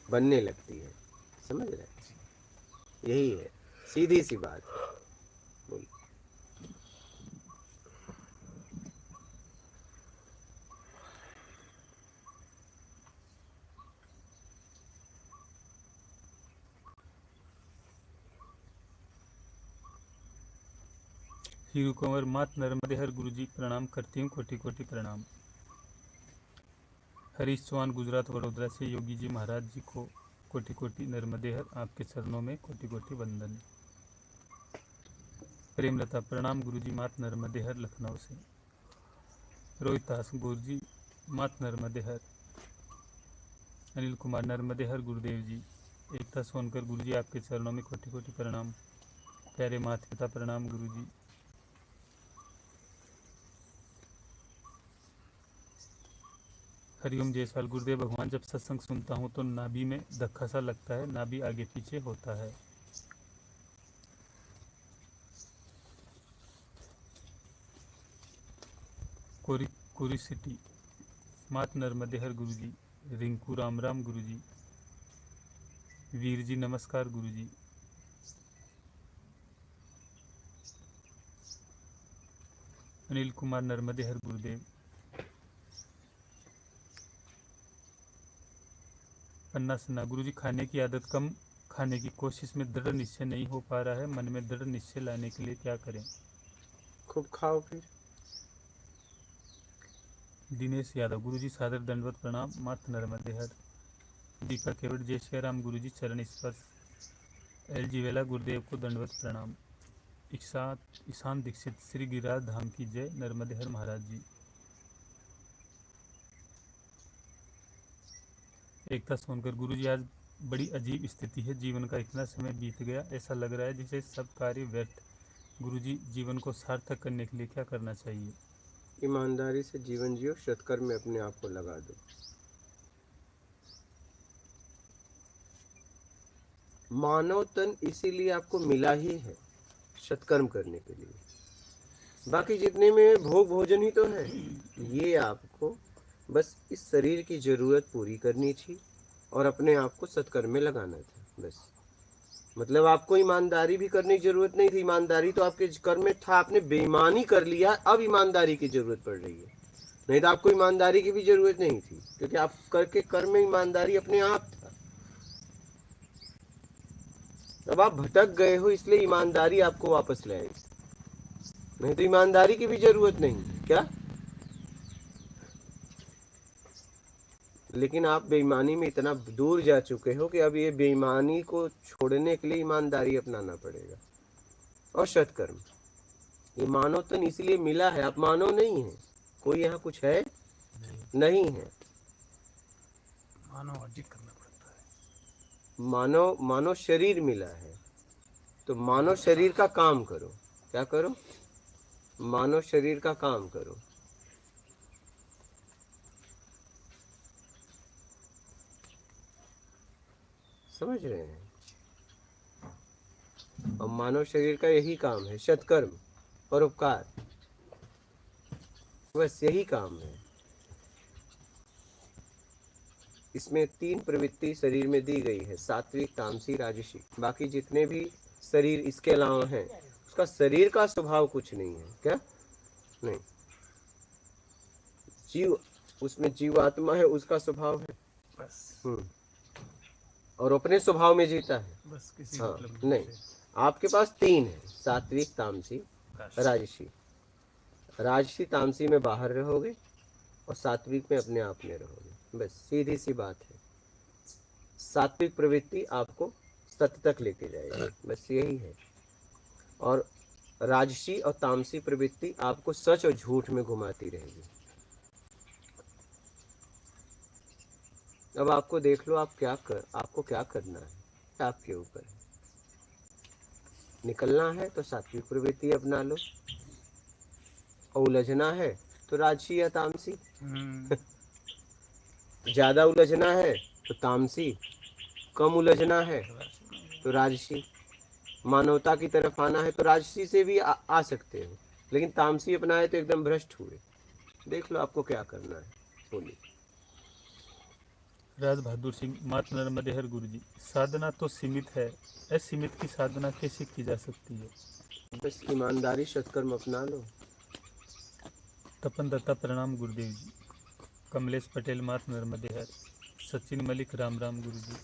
बनने लगती है। समझ रहे? यही है, सीधी सी बात। बोलिए। हीरू कंवर, मात नर्मदे हर गुरुजी, प्रणाम करती हूँ, कोटि कोटि प्रणाम। हरीश चौहान, गुजरात वडोदरा से, योगी जी महाराज जी को कोटि कोटि नर्मदे हर, आपके चरणों में कोटि कोटि वंदन। प्रेमलता प्रणाम गुरुजी, मात नर्मदे हर, लखनऊ से। रोहितास गुरुजी, मात नर्मदे हर। अनिल कुमार नर्मदे हर गुरुदेव जी। एकता सोनकर गुरुजी, आपके चरणों में कोटि कोटि प्रणाम। प्यारे माता पिता प्रणाम गुरुजी। हरिओम जयसवाल गुरुदेव, भगवान जब सत्संग सुनता हूँ तो नाभि में धक्का सा लगता है, नाभि आगे पीछे होता है। कुरिसिटी, मात नर्मदे हर गुरुजी। रिंकू राम राम गुरुजी। वीर जी नमस्कार गुरुजी। अनिल कुमार नर्मदे हर गुरुदेव। पन्ना सन्ना गुरुजी, खाने की आदत कम खाने की कोशिश में दृढ़ निश्चय नहीं हो पा रहा है, मन में दृढ़ निश्चय लाने के लिए क्या करें? खूब खाओ फिर। दिनेश यादव गुरुजी, सादर दंडवत प्रणाम, मात नर्मदे हर। दीपक केवट, जय श्री राम गुरुजी, चरण स्पर्श। एल जी वेला गुरुदेव को दंडवत प्रणाम। ईशान दीक्षित, श्री गिरिराज धाम की जय, नर्मदे हर महाराज जी। एकता सोनकर गुरुजी, आज बड़ी अजीब स्थिति है, जीवन का इतना समय बीत गया, ऐसा लग रहा है जैसे सब कार्य व्यर्थ। गुरुजी, जीवन को सार्थक करने के लिए क्या करना चाहिए? ईमानदारी से जीवन जियो, सत्कर्म में अपने आप को लगा दो। मानव तन इसीलिए आपको मिला ही है, सत्कर्म करने के लिए। बाकी जितने में भोग भोजन ही तो है। ये आपको बस इस शरीर की जरूरत पूरी करनी थी और अपने आप को सत्कर्म में लगाना था बस। मतलब आपको ईमानदारी भी करने की जरूरत नहीं थी, ईमानदारी तो आपके कर्म में था, आपने बेईमानी कर लिया, अब ईमानदारी की जरूरत पड़ रही है। नहीं तो आपको ईमानदारी की भी जरूरत नहीं थी, क्योंकि आप करके कर्म में ईमानदारी अपने आप था। अब आप भटक गए हो, इसलिए ईमानदारी आपको वापस ले आई, नहीं तो ईमानदारी की भी जरूरत नहीं। क्या? लेकिन आप बेईमानी में इतना दूर जा चुके हो कि अब ये बेईमानी को छोड़ने के लिए ईमानदारी अपनाना पड़ेगा और सत्कर्म। ये मानव तन इसलिए मिला है, आप मानव नहीं है। कोई यहाँ कुछ है नहीं है। मानव अर्जित करना पड़ता है। मानव शरीर मिला है, तो मानव शरीर का काम करो। क्या करो? मानव शरीर का काम करो। समझ रहे हैं? और मानव शरीर का यही काम है, सत्कर्म और उपकार, बस यही काम है। इसमें 3 प्रवृत्ति शरीर में दी गई है, सात्विक, तामसी, राजसी। बाकी जितने भी शरीर इसके अलावा हैं, उसका शरीर का स्वभाव कुछ नहीं है। क्या नहीं? जीव, उसमें जीवात्मा है, उसका स्वभाव है बस और अपने स्वभाव में जीता है। बस किसी हाँ, मतलब नहीं, आपके पास 3 है, सात्विक, तामसी, राजसी। राजसी तामसी में बाहर रहोगे और सात्विक में अपने आप में रहोगे, बस सीधी सी बात है। सात्विक प्रवृत्ति आपको सत्य तक लेके जाएगी, बस यही है। और राजसी और तामसी प्रवृत्ति आपको सच और झूठ में घुमाती रहेगी। अब आपको देख लो, आपको क्या करना है, आपके ऊपर है। निकलना है तो सात्विक प्रवृत्ति अपना लो, और उलझना है तो राजसी या तामसी। ज्यादा उलझना है तो तामसी, कम उलझना है तो राजसी। मानवता की तरफ आना है तो राजसी से भी आ सकते हो, लेकिन तामसी अपनाए तो एकदम भ्रष्ट हुए। देख लो आपको क्या करना है, बोलिए। राज बहादुर सिंह, मात नर्मदे हर गुरुजी। साधना तो सीमित है, असीमित की साधना कैसे की जा सकती है? बस ईमानदारी सत्कर्म अपना लो। तपन दत्ता प्रणाम गुरुदेव जी। कमलेश पटेल, मात नर्मदे हर। सचिन मलिक, राम राम गुरुजी।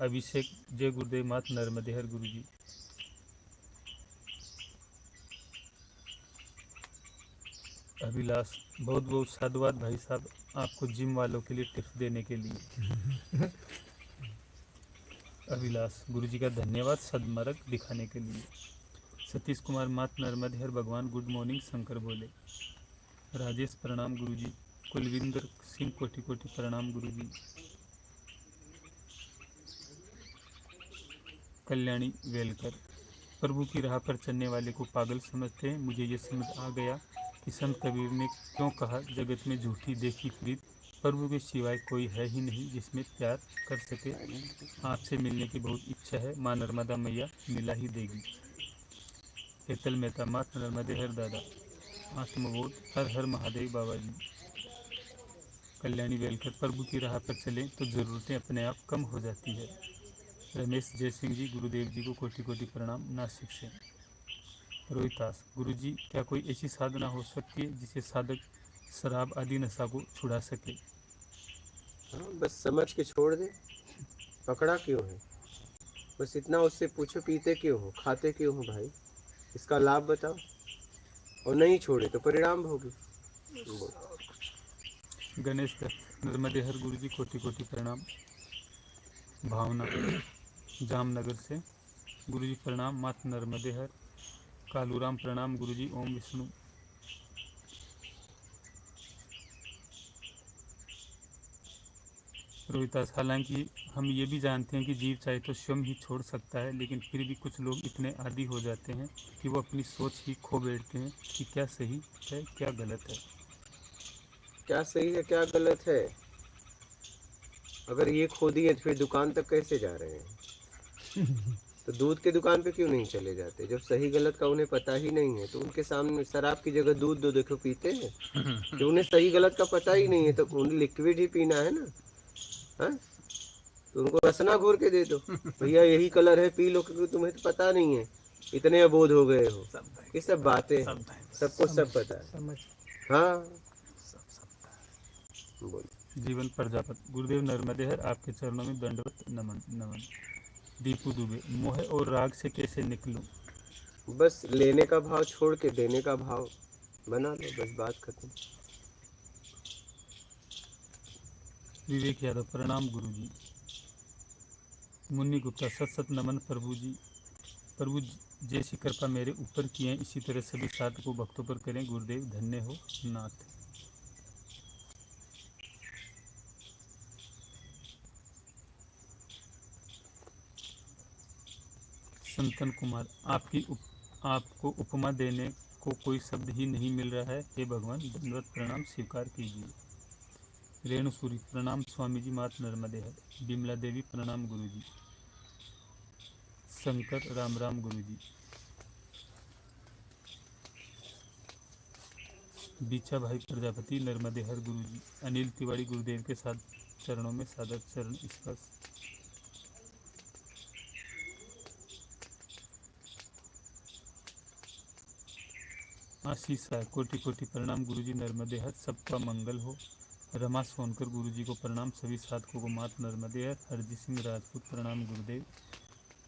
अभिषेक, जय गुरुदेव, मात नर्मदे हर गुरुजी। अभिलाष, बहुत बहुत साधुवाद भाई साहब, आपको जिम वालों के लिए टिप्स देने के लिए। अभिलाष गुरुजी का धन्यवाद सदमर्ग दिखाने के लिए। सतीश कुमार मात नर्मदे हर भगवान गुड मॉर्निंग शंकर बोले। राजेश प्रणाम गुरुजी। कुलविंदर सिंह कोटि कोटि प्रणाम गुरुजी। कल्याणी वेलकर प्रभु की राह पर चलने वाले को पागल समझते हैं। मुझे ये समझ आ गया कि संत कबीर ने क्यों कहा जगत में झूठी देखी प्रीत, प्रभु के सिवाय कोई है ही नहीं जिसमें प्यार कर सके। आपसे मिलने की बहुत इच्छा है, माँ नर्मदा मैया मिला ही देगी। हेतल मेहता मात नर्मदे हर दादा आत्मबोध हर हर महादेव बाबा जी। कल्याणी वेलकर प्रभु की राह पर चलें तो ज़रूरतें अपने आप कम हो जाती है। रमेश जय सिंह जी गुरुदेव जी को कोटि कोटि प्रणाम नासिक से। रोहितास गुरुजी क्या कोई ऐसी साधना हो सकती है जिसे साधक शराब आदि नशा को छुड़ा सके? हाँ, बस समझ के छोड़ दे। पकड़ा क्यों है? बस इतना उससे पूछो, पीते क्यों हो, खाते क्यों हो भाई, इसका लाभ बताओ, और नहीं छोड़े तो परिणाम भोगे। गणेश दत्त नर्मदे हर गुरुजी कोटि कोटि प्रणाम। भावना जामनगर से गुरुजी प्रणाम मात नर्मदे हर। कालूराम प्रणाम गुरुजी ओम विष्णु। रोहितास हालांकि हम ये भी जानते हैं कि जीव चाहे तो स्वयं ही छोड़ सकता है, लेकिन फिर भी कुछ लोग इतने आदी हो जाते हैं कि वो अपनी सोच ही खो बैठते हैं कि क्या सही है क्या गलत है। क्या सही है क्या गलत है? अगर ये खो दिए तो फिर दुकान तक कैसे जा रहे हैं? तो दूध के दुकान पे क्यों नहीं चले जाते? जब सही गलत का उन्हें पता ही नहीं है तो उनके सामने शराब की जगह दूध दो, देखो पीते हैं। तो उन्हें सही गलत का पता ही नहीं है तो उन्हें लिक्विड ही पीना है ना। हाँ, तो उनको रसना घोर के दे दो, भैया यही कलर है पी लो, क्योंकि तुम्हें तो पता नहीं है, इतने अबोध हो गए हो। ये सब बातें सबको सब पता है। हाँ बोलो। जीवन प्रजापति गुरुदेव नर्मदे हर आपके चरणों में दंडवत नमन नमन। दीपू दुबे मोह और राग से कैसे निकलूं? बस लेने का भाव छोड़ के देने का भाव बना लो, बस बात खत्म। विवेक यादव प्रणाम गुरुजी। मुन्नी गुप्ता सत सत नमन प्रभु जी। प्रभु जैसी कृपा मेरे ऊपर की है इसी तरह सभी साधकों भक्तों पर करें, गुरुदेव धन्य हो नाथ। संतन कुमार आपको उपमा देने को कोई शब्द ही नहीं मिल रहा है, हे भगवान दंडवत प्रणाम स्वीकार कीजिए। रेणु सूरी प्रणाम स्वामी जी मात नर्मदे है। बिमला देवी प्रणाम गुरुजी। शंकर राम राम गुरुजी। बीचा भाई प्रजापति नर्मदे हर गुरुजी। अनिल तिवारी गुरुदेव के साथ चरणों में सादर चरण स्पर्श। आशीष राय कोटि कोटि प्रणाम गुरुजी नर्मदे हर सबका मंगल हो। रमा सोनकर गुरुजी को प्रणाम, सभी साधकों को मात नर्मदे हर। हरजीत सिंह राजपूत प्रणाम गुरुदेव।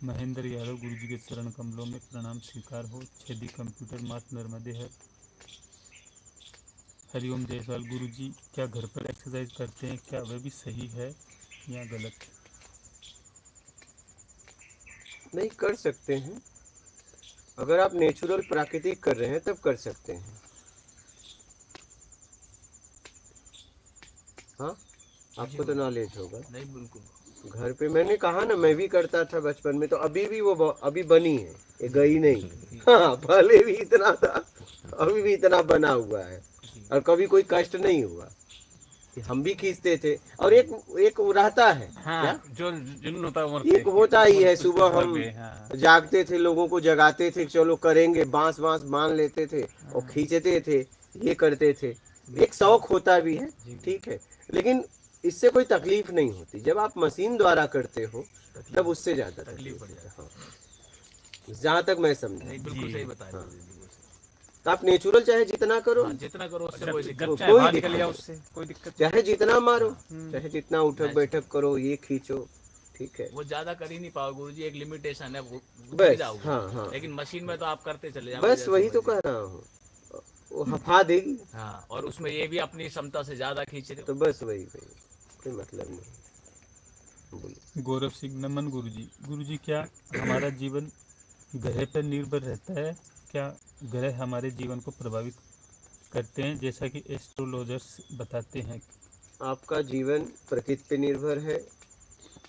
महेंद्र यादव गुरुजी के चरण कमलों में प्रणाम स्वीकार हो। छेदी कंप्यूटर मात नर्मदे हर। हरिओम जयसवाल गुरुजी क्या घर पर एक्सरसाइज करते हैं, क्या वह भी सही है या गलत? नहीं कर सकते हैं, अगर आप नेचुरल प्राकृतिक कर रहे हैं तब कर सकते हैं। हाँ, आपको तो नॉलेज होगा। नहीं बिल्कुल। घर पे मैंने कहा ना, मैं भी करता था बचपन में, तो अभी भी वो अभी बनी है, ये गई नहीं। हाँ, पहले भी इतना था, अभी भी इतना बना हुआ है, और कभी कोई कष्ट नहीं हुआ। हम भी खींचते थे, और एक वो रहता है। हाँ, क्या? जो जुनून होता है उम्र एक पे। होता ही है। सुबह उम्र हम पे, हाँ। जागते थे, लोगों को जगाते थे, चलो करेंगे, बांस बांध लेते थे और खींचते थे, ये करते थे। एक शौक होता भी है, ठीक है, लेकिन इससे कोई तकलीफ नहीं होती। जब आप मशीन द्वारा करते हो तब उससे ज्यादा तकलीफ होती है। हाँ, जहाँ तक मैं समझा। नहीं बिल्कुल सही बताया। हाँ। तो आप नेचुरल चाहे जितना करो, हाँ, जितना करो उससे कोई दिक्कत कोई चाहे बाहर दिक्कत निकल जाओ नहीं। उससे कोई दिक्कत चाहे जितना मारो, चाहे जितना उठक बैठक करो, ये खींचो, ठीक है। वो ज्यादा कर ही नहीं पाओगे गुरुजी, एक लिमिटेशन है, वो बस, जाओगे। हाँ, हाँ। लेकिन मशीन में तो आप करते चले जाओगे। बस वही तो कह रहा हूँ, वो हफा देगी। हाँ, और उसमें ये भी अपनी क्षमता से ज्यादा खींच रहे हो। तो बस वही कोई मतलब नहीं। बोलिए। गौरव सिंह नमन गुरुजी। गुरुजी, क्या हमारा जीवन ग्रह पर निर्भर रहता है? क्या ग्रह हमारे जीवन को प्रभावित करते हैं जैसा कि एस्ट्रोलॉजर्स बताते हैं? आपका जीवन प्रकृति पे निर्भर है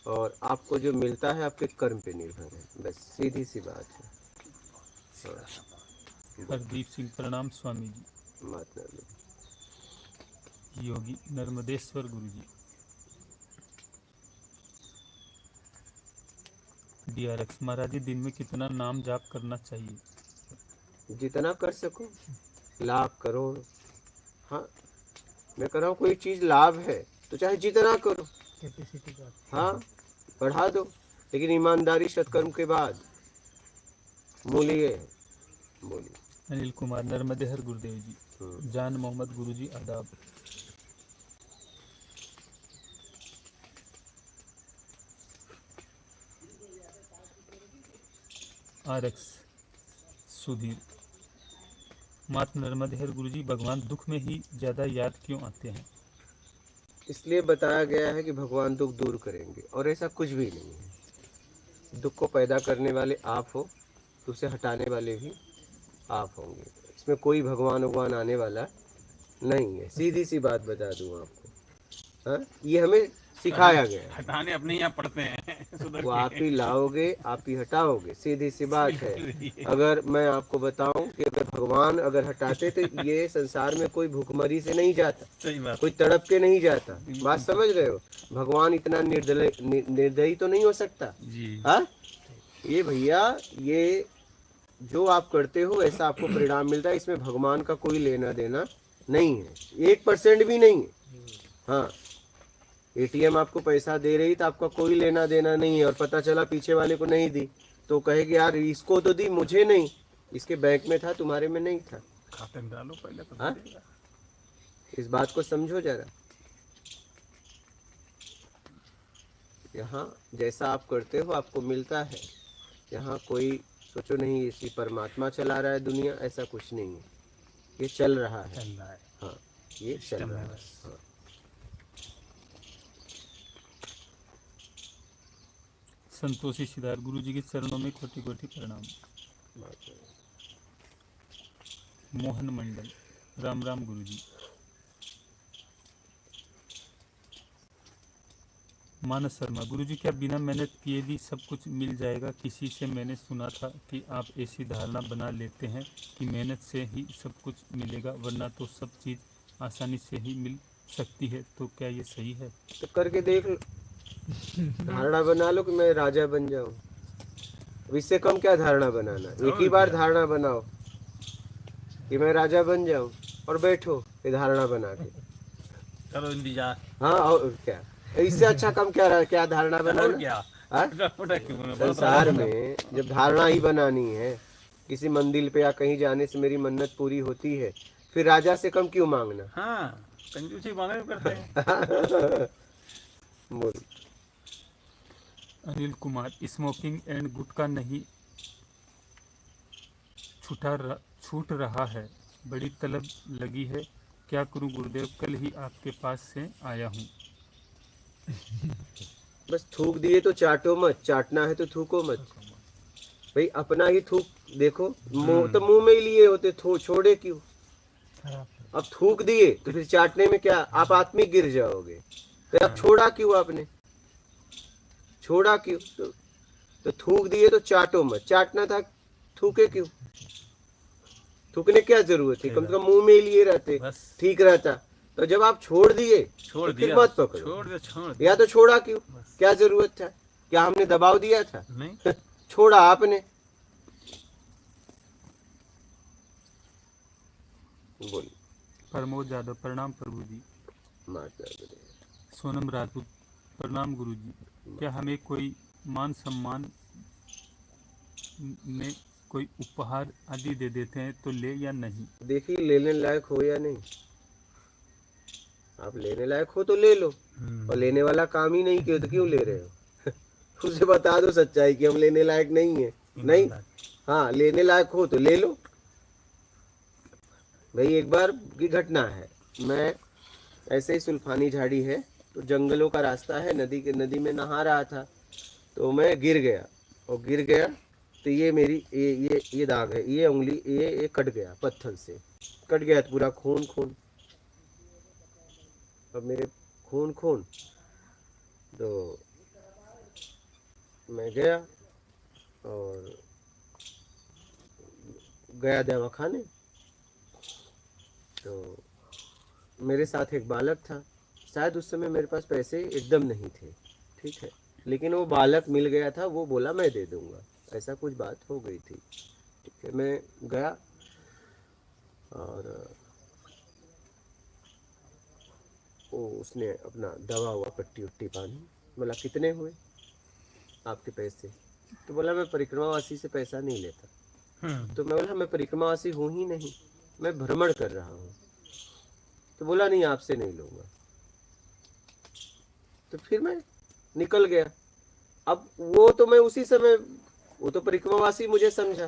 और आपको जो मिलता है आपके कर्म पे निर्भर है, बस सीधी सी बात है। हरदीप सिंह प्रणाम स्वामी जी। माता रानी। योगी नर्मदेश्वर गुरुजी। DRX महाराज जी, दिन में कितना नाम जाप करना चाहिए? जितना कर सको, लाख करोड़। हाँ, मैं कह रहा हूँ कोई चीज लाभ है तो चाहे जितना करो, हाँ बढ़ा दो, लेकिन ईमानदारी सत्कर्म के बाद मूल्य ये है। बोलिए। अनिल कुमार नर्मदेहर गुरुदेव जी। जान मोहम्मद गुरुजी आदाब। RX सुधीर। मात नर्मदेहर गुरुजी, भगवान दुख में ही ज्यादा याद क्यों आते हैं? इसलिए बताया गया है कि भगवान दुख दूर करेंगे, और ऐसा कुछ भी नहीं है। दुख को पैदा करने वाले आप हो तो उसे हटाने वाले भी आप होंगे। इसमें कोई भगवान आने वाला नहीं है, सीधी सी बात बता दूं आपको। हाँ, ये हमें सिखाया गया है। हटाने अपने यहाँ पड़ते हैं सुधर वो के। आप ही लाओगे, आप ही हटाओगे, सीधी सी बात है। अगर मैं आपको बताऊं कि अगर भगवान अगर हटाते तो ये संसार में कोई भूखमरी से नहीं जाता, सही बात। कोई तड़प के नहीं जाता। बात समझ रहे हो? भगवान इतना निर्दयी तो नहीं हो सकता। जी। हाँ, ये भैया, ये जो आप करते हो ऐसा आपको परिणाम मिलता है, इसमें भगवान का कोई लेना देना नहीं है, 1% भी नहीं है। हाँ, ATM आपको पैसा दे रही तो आपका कोई लेना देना नहीं है, और पता चला पीछे वाले को नहीं दी तो कहेगी यार इसको तो दी, मुझे नहीं, इसके बैंक में था तुम्हारे में नहीं था। खाते में डालो पहले तो हाँ? मिलेगा। इस बात को समझो जरा। यहाँ जैसा आप करते हो आपको मिलता है। यहाँ कोई सोचो नहीं इसी परमात्मा चला रहा है दुनिया, ऐसा कुछ नहीं है। ये चल रहा है। चल रहा है। हाँ, ये चल रहा है। हाँ। संतोषी सिद्धार्थ गुरुजी के चरणों में कोटि कोटि प्रणाम। मोहन मंडल। राम राम गुरुजी। मानस शर्मा। गुरुजी, क्या बिना मेहनत किए भी सब कुछ मिल जाएगा? किसी से मैंने सुना था कि आप ऐसी धारणा बना लेते हैं कि मेहनत से ही सब कुछ मिलेगा, वरना तो सब चीज़ आसानी से ही मिल सकती है, तो क्या ये सही है? तो करके देख लो, धारणा बना लो कि मैं राजा बन जाऊं। अब इससे कम क्या धारणा बनाना, एक ही बार धारणा बनाओ कि मैं राजा बन जाऊं, और बैठो ये धारणा बना के। करो इंतजार। हाँ, और क्या, इससे अच्छा कम क्या धारणा और बनाना। क्या। हाँ? संसार में जब धारणा ही बनानी है, किसी मंदिर पे या कहीं जाने से मेरी मन्नत पूरी होती है, फिर राजा से कम क्यों मांगना। हाँ, कंजूसी मांगे करते हैं। बोल। अनिल कुमार। स्मोकिंग एंड गुटखा नहीं छूट रहा है, बड़ी तलब लगी है, क्या करूं गुरुदेव? कल ही आपके पास से आया हूं। बस थूक दिए तो चाटो मत, चाटना है तो थूको मत भाई। अपना ही थूक देखो, मुंह तो मुंह में ही लिए होते, छोड़े क्यों? अब थूक दिए तो फिर चाटने में क्या, आप आत्मिक गिर जाओगे। तो अब छोड़ा क्यों आपने, छोड़ा क्यों? तो थूक दिए तो चाटो मत, चाटना था थूके क्यों? थूकने क्या जरूरत थी, कम से कम मुंह में ही लिए रहते, ठीक रहता। तो जब आप छोड़ दिए छोड़ तो फिर दिया, मत पकड़ो। छोड़ दिया, छोड़ या तो छोड़ा क्यों, क्या जरूरत था? क्या हमने दबाव दिया था? नहीं। छोड़ा आपने। बोलिए। प्रमोद यादव। प्रणाम प्रभु जी। सोनम राजपूत। प्रणाम गुरु जी। क्या हमें कोई मान सम्मान में कोई उपहार आदि दे देते हैं तो ले या नहीं? देखिए लेने लायक हो या नहीं। आप लेने लायक हो तो ले लो, और लेने वाला काम ही नहीं किया तो क्यों ले रहे हो? उसे बता दो सच्चाई कि हम लेने लायक नहीं है। नहीं, हाँ, लेने लायक हो तो ले लो भाई। एक बार की घटना है, मैं ऐसे ही सुल्फानी झाड़ी है तो जंगलों का रास्ता है, नदी में नहा रहा था, तो मैं गिर गया, और गिर गया तो ये मेरी ये दाग है, ये उंगली ये कट गया, पत्थर से कट गया, तो पूरा खून खून। अब मेरे खून खून, तो मैं गया और गया दवाखाने। तो मेरे साथ एक बालक था, शायद उस समय मेरे पास पैसे एकदम नहीं थे, ठीक है, लेकिन वो बालक मिल गया था, वो बोला मैं दे दूंगा, ऐसा कुछ बात हो गई थी, ठीक है। मैं गया और वो उसने अपना दवा हुआ पट्टी उट्टी बांधी, बोला कितने हुए आपके पैसे? तो बोला मैं परिक्रमावासी से पैसा नहीं लेता। तो मैं बोला मैं परिक्रमावासी हूँ ही नहीं, मैं भ्रमण कर रहा हूँ। तो बोला नहीं आपसे नहीं लूंगा। तो फिर मैं निकल गया। अब वो तो मैं उसी समय, वो तो परिक्रमावासी मुझे समझा,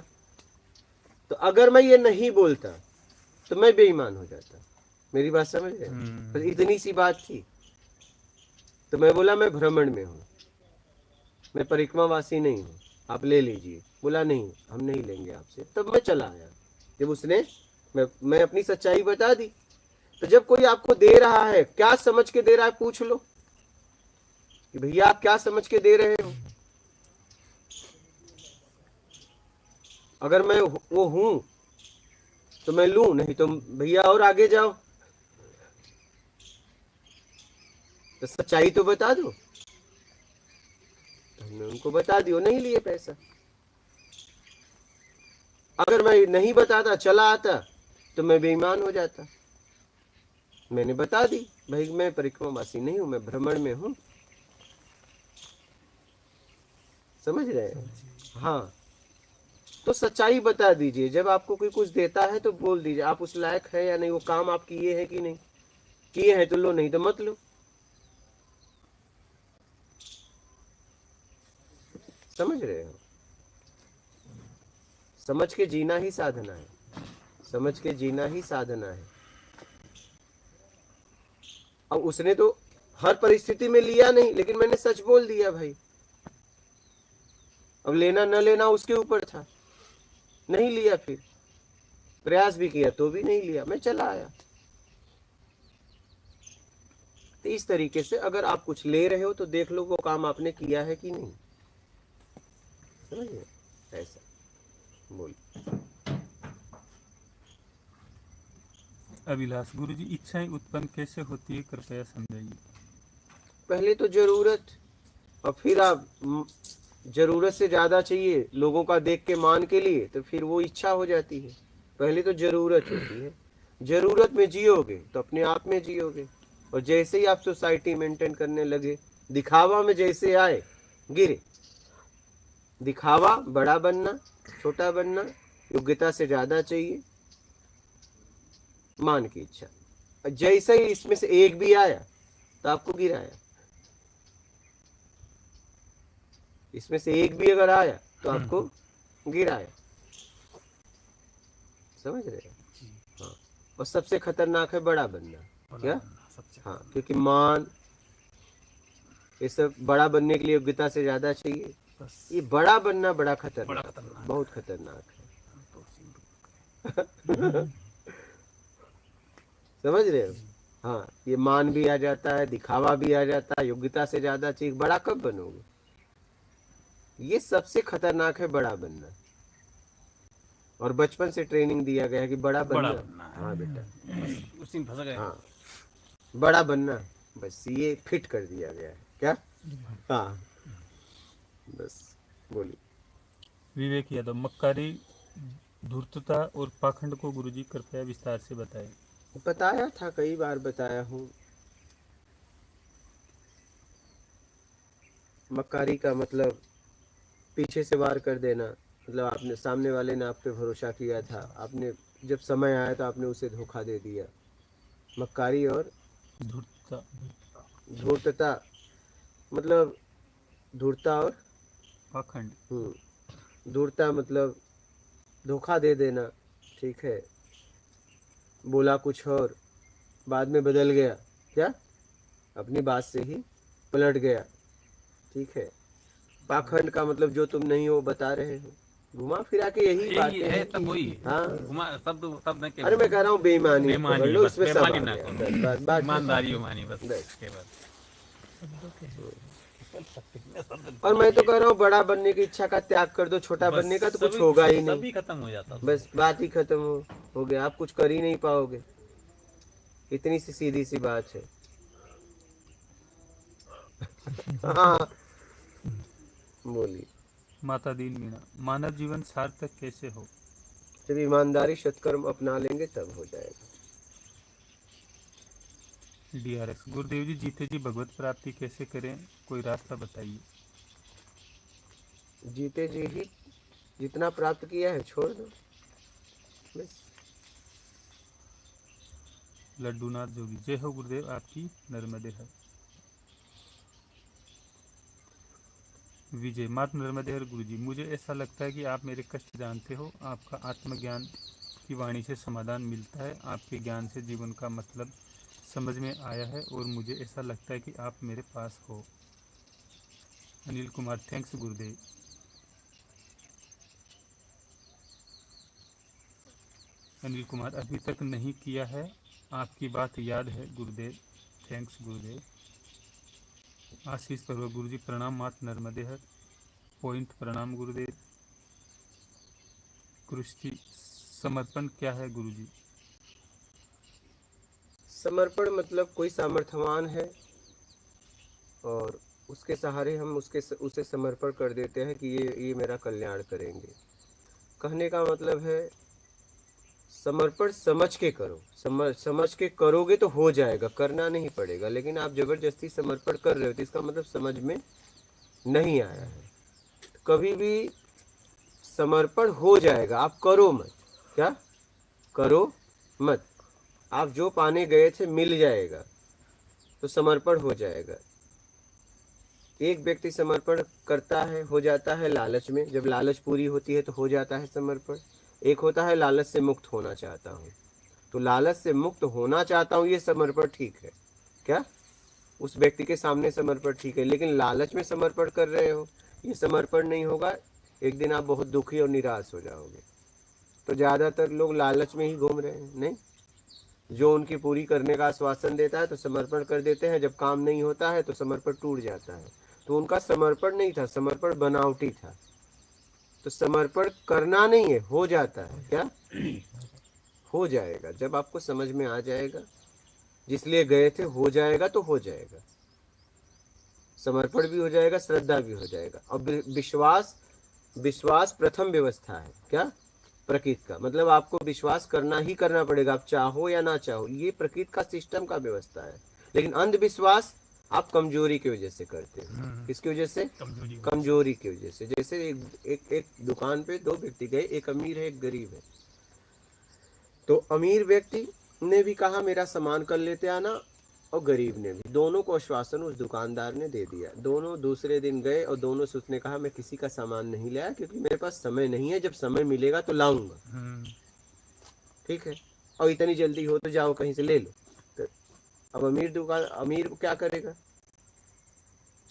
तो अगर मैं ये नहीं बोलता तो मैं बेईमान हो जाता। मेरी बात समझ रहे? बस इतनी सी बात थी। तो मैं बोला मैं भ्रमण में हूँ, मैं परिक्रमावासी नहीं हूँ, आप ले लीजिए। बोला नहीं हम नहीं लेंगे आपसे। तब मैं चला आया। जब उसने मैं अपनी सच्चाई बता दी। तो जब कोई आपको दे रहा है, क्या समझ के दे रहा है पूछ लो कि भैया आप क्या समझ के दे रहे हो। अगर मैं वो हूं तो मैं लूं, नहीं तो भैया और आगे जाओ। तो सच्चाई तो बता दो। तो हमने उनको बता दिया, नहीं लिए पैसा। अगर मैं नहीं बताता, चला आता, तो मैं बेईमान हो जाता। मैंने बता दी भाई मैं परिक्रमावासी नहीं हूं, मैं भ्रमण में हूं। समझ रहे हैं? हाँ, तो सच्चाई बता दीजिए। जब आपको कोई कुछ देता है तो बोल दीजिए आप उस लायक है या नहीं, वो काम आप किए हैं कि नहीं। किए हैं तो लो, नहीं तो मत लो। समझ रहे हो? समझ के जीना ही साधना है, समझ के जीना ही साधना है। अब उसने तो हर परिस्थिति में लिया नहीं, लेकिन मैंने सच बोल दिया भाई। अब लेना न लेना उसके ऊपर था। नहीं लिया, फिर प्रयास भी किया तो भी नहीं लिया, मैं चला आया। तो इस तरीके से अगर आप कुछ ले रहे हो तो देख लो वो काम आपने किया है कि नहीं। समझिए? ऐसा बोल। अभिलाष गुरुजी, इच्छाएं उत्पन्न कैसे होती है, कृपया समझाइए। पहले तो जरूरत, और फिर आप जरूरत से ज्यादा चाहिए लोगों का देख के मान के लिए, तो फिर वो इच्छा हो जाती है। पहले तो जरूरत होती है, जरूरत में जियोगे तो अपने आप में जियोगे। और जैसे ही आप सोसाइटी मेंटेन करने लगे, दिखावा में जैसे आए, गिरे। दिखावा, बड़ा बनना, छोटा बनना, योग्यता से ज्यादा चाहिए, मान की इच्छा। जैसे ही इसमें से एक भी आया तो आपको गिराया। इसमें से एक भी अगर आया तो आपको गिराया। समझ रहे हैं? हाँ। और सबसे खतरनाक है बड़ा बनना। क्या? हाँ, क्योंकि मान, ये सब बड़ा बनने के लिए योग्यता से ज्यादा चाहिए। ये बड़ा बनना बड़ा खतरनाक, बहुत खतरनाक है। समझ रहे हो? हाँ, ये मान भी आ जाता है, दिखावा भी आ जाता है, योग्यता से ज्यादा चाहिए। बड़ा कब बनोगे? ये सबसे खतरनाक है बड़ा बनना। और बचपन से ट्रेनिंग दिया गया है कि बड़ा बनना। हाँ बेटा, उसी में फंस गए। हाँ, बड़ा बनना, बस ये फिट कर दिया गया है। क्या? हाँ, बस बोलिए। विवेक यादव, मक्कारी, धूर्तता और पाखंड को गुरुजी कृपया विस्तार से बताएं। बताया था, कई बार बताया हूँ। मक्कारी का मतलब पीछे से वार कर देना। मतलब आपने, सामने वाले ने आप पे भरोसा किया था, आपने जब समय आया तो आपने उसे धोखा दे दिया। मक्कारी और धूर्तता, धूर्तता मतलब धूर्तता और पाखंड। धूर्तता मतलब धोखा दे देना। ठीक है, बोला कुछ और बाद में बदल गया। क्या? अपनी बात से ही पलट गया। ठीक है, पाखंड का मतलब जो तुम नहीं हो बता रहे हो, घुमा फिरा के यही यही बातें है, हैं तब वही कि हाँ। घुमा शब्द नहीं अरे मैं कह रहा हूँ बेईमानी बेईमानी पकड़ लो, बस, इसमें सब आ बेईमानी ना गया। करो। बात ईमानदारी मानी बस बस। केवल। और मैं तो कह रहा हूँ बड़ा बनने की इच्छा का त्याग कर दो, छोटा बस बनने का तो कुछ सभी- होगा ही नहीं। सभी खत्म हो जाता है। बस बात ही खत्म हो गया, आप कुछ कर ही नहीं पाओगे। इतनी सी सीधी सी बात है। हाँ बोलिए। माता दीन मीणा, मानव जीवन सार्थक कैसे हो? जब ईमानदारी सत्कर्म अपना लेंगे तब हो जाएगा। DRS, गुरुदेव जी जीते जी भगवत प्राप्ति कैसे करें, कोई रास्ता बताइए। जीते जी ही जितना प्राप्त किया है छोड़ दो बस। लड्डूनाथ जोगी, जय हो गुरुदेव, आपकी नर्मदे हर। विजय, मात नर्मदे हर गुरुजी, मुझे ऐसा लगता है कि आप मेरे कष्ट जानते हो, आपका आत्मज्ञान की वाणी से समाधान मिलता है, आपके ज्ञान से जीवन का मतलब समझ में आया है और मुझे ऐसा लगता है कि आप मेरे पास हो। अनिल कुमार, थैंक्स गुरुदेव। अनिल कुमार, अभी तक नहीं किया है, आपकी बात याद है गुरुदेव, थैंक्स गुरुदेव। आशीष पर्व, गुरुजी प्रणाम, मात नर्मदे हर। पॉइंट, प्रणाम गुरुदेव। कृष्टि, समर्पण क्या है गुरुजी? समर्पण मतलब कोई सामर्थ्यवान है और उसके सहारे हम उसे समर्पण कर देते हैं कि ये मेरा कल्याण करेंगे। कहने का मतलब है समर्पण समझ के करो, समझ के करोगे तो हो जाएगा, करना नहीं पड़ेगा। लेकिन आप जबरदस्ती समर्पण कर रहे हो तो इसका मतलब समझ में नहीं आया है। कभी भी समर्पण हो जाएगा, आप करो मत। क्या करो मत, आप जो पाने गए थे मिल जाएगा तो समर्पण हो जाएगा। एक व्यक्ति समर्पण करता है, हो जाता है लालच में, जब लालच पूरी होती है तो हो जाता है समर्पण। एक होता है लालच से मुक्त होना चाहता हूँ, तो लालच से मुक्त होना चाहता हूँ ये समर्पण ठीक है। क्या उस व्यक्ति के सामने समर्पण ठीक है, लेकिन लालच में समर्पण कर रहे हो, ये समर्पण नहीं होगा। एक दिन आप बहुत दुखी और निराश हो जाओगे। तो ज़्यादातर लोग लालच में ही घूम रहे हैं। नहीं, जो उनकी पूरी करने का आश्वासन देता है तो समर्पण कर देते हैं, जब काम नहीं होता है तो समर्पण टूट जाता है। तो उनका समर्पण नहीं था, समर्पण बनावटी था। तो समर्पण करना नहीं है, हो जाता है। क्या हो जाएगा, जब आपको समझ में आ जाएगा जिसलिए गए थे हो जाएगा तो हो जाएगा। समर्पण भी हो जाएगा, श्रद्धा भी हो जाएगा। और विश्वास प्रथम व्यवस्था है। क्या प्रकृति का मतलब आपको विश्वास करना ही करना पड़ेगा, आप चाहो या ना चाहो। ये प्रकृति का सिस्टम का व्यवस्था है। लेकिन अंधविश्वास आप कमजोरी की वजह से करते हो। किसकी वजह से? कमजोरी की वजह से। जैसे एक दुकान पे दो व्यक्ति गए, एक अमीर है एक गरीब है। तो अमीर व्यक्ति ने भी कहा मेरा सामान कर लेते आना, और गरीब ने भी। दोनों को आश्वासन उस दुकानदार ने दे दिया। दोनों दूसरे दिन गए और दोनों से उसने कहा मैं किसी का सामान नहीं लाया क्योंकि मेरे पास समय नहीं है, जब समय मिलेगा तो लाऊंगा। ठीक है, और इतनी जल्दी हो तो जाओ कहीं से ले लो। तो अब अमीर क्या करेगा?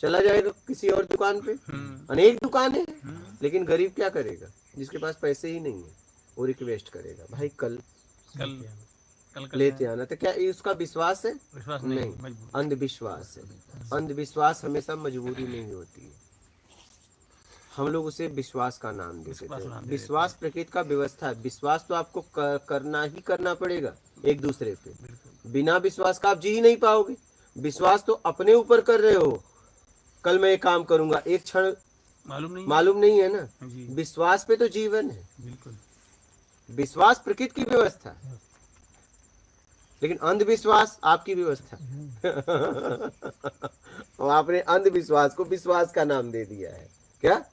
चला जाएगा किसी और दुकान पे। अनेक दुकान है, लेकिन गरीब क्या करेगा? जिसके पास पैसे ही नहीं है वो रिक्वेस्ट करेगा भाई कल लेते आना। तो क्या ये उसका विश्वास है? विश्वास नहीं, अंधविश्वास है। अंधविश्वास हमेशा मजबूरी नहीं होती है, हम लोग उसे विश्वास का नाम देते हैं। विश्वास प्रकृति का व्यवस्था है। विश्वास तो आपको करना ही करना पड़ेगा एक दूसरे पे। बिना विश्वास का आप जी ही नहीं पाओगे। विश्वास तो अपने ऊपर कर रहे हो, कल मैं ये काम करूंगा, एक क्षण मालूम नहीं है ना। विश्वास पे तो जीवन है। बिल्कुल, विश्वास प्रकृति की व्यवस्था है, लेकिन अंधविश्वास आपकी व्यवस्था। और आपने अंधविश्वास को विश्वास का नाम दे दिया है। क्या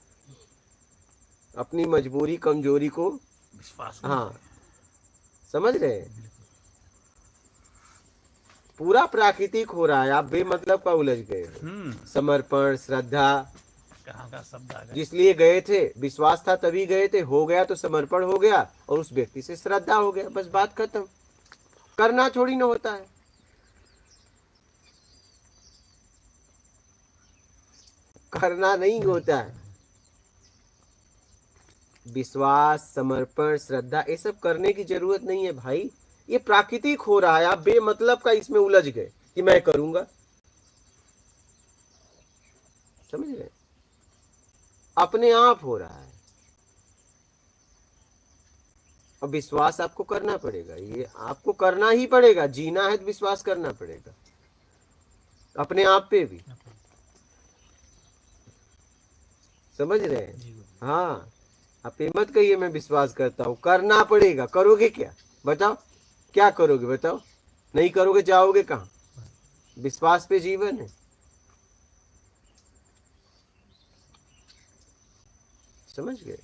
अपनी मजबूरी कमजोरी को विश्वास। हाँ, समझ रहे हैं? पूरा प्राकृतिक हो रहा है, आप बेमतलब का उलझ गए हो। समर्पण श्रद्धा कहाँ का शब्द आ गया? जिसलिए गए थे विश्वास था तभी गए थे, हो गया तो समर्पण हो गया और उस व्यक्ति से श्रद्धा हो गया, बस बात खत्म। करना थोड़ी ना होता है। करना नहीं होता है। विश्वास, समर्पण, श्रद्धा, ये सब करने की जरूरत नहीं है भाई। ये प्राकृतिक हो रहा है, आप बेमतलब का इसमें उलझ गए कि मैं करूंगा। समझ गए? अपने आप हो रहा है। और विश्वास आपको करना पड़ेगा, ये आपको करना ही पड़ेगा। जीना है तो विश्वास करना पड़ेगा अपने आप पे भी। समझ रहे हैं? हाँ, आप ये मत कहिए मैं विश्वास करता हूं, करना पड़ेगा। करोगे क्या? बताओ, क्या करोगे? बताओ, नहीं करोगे जाओगे कहाँ? विश्वास पे जीवन है। समझ गए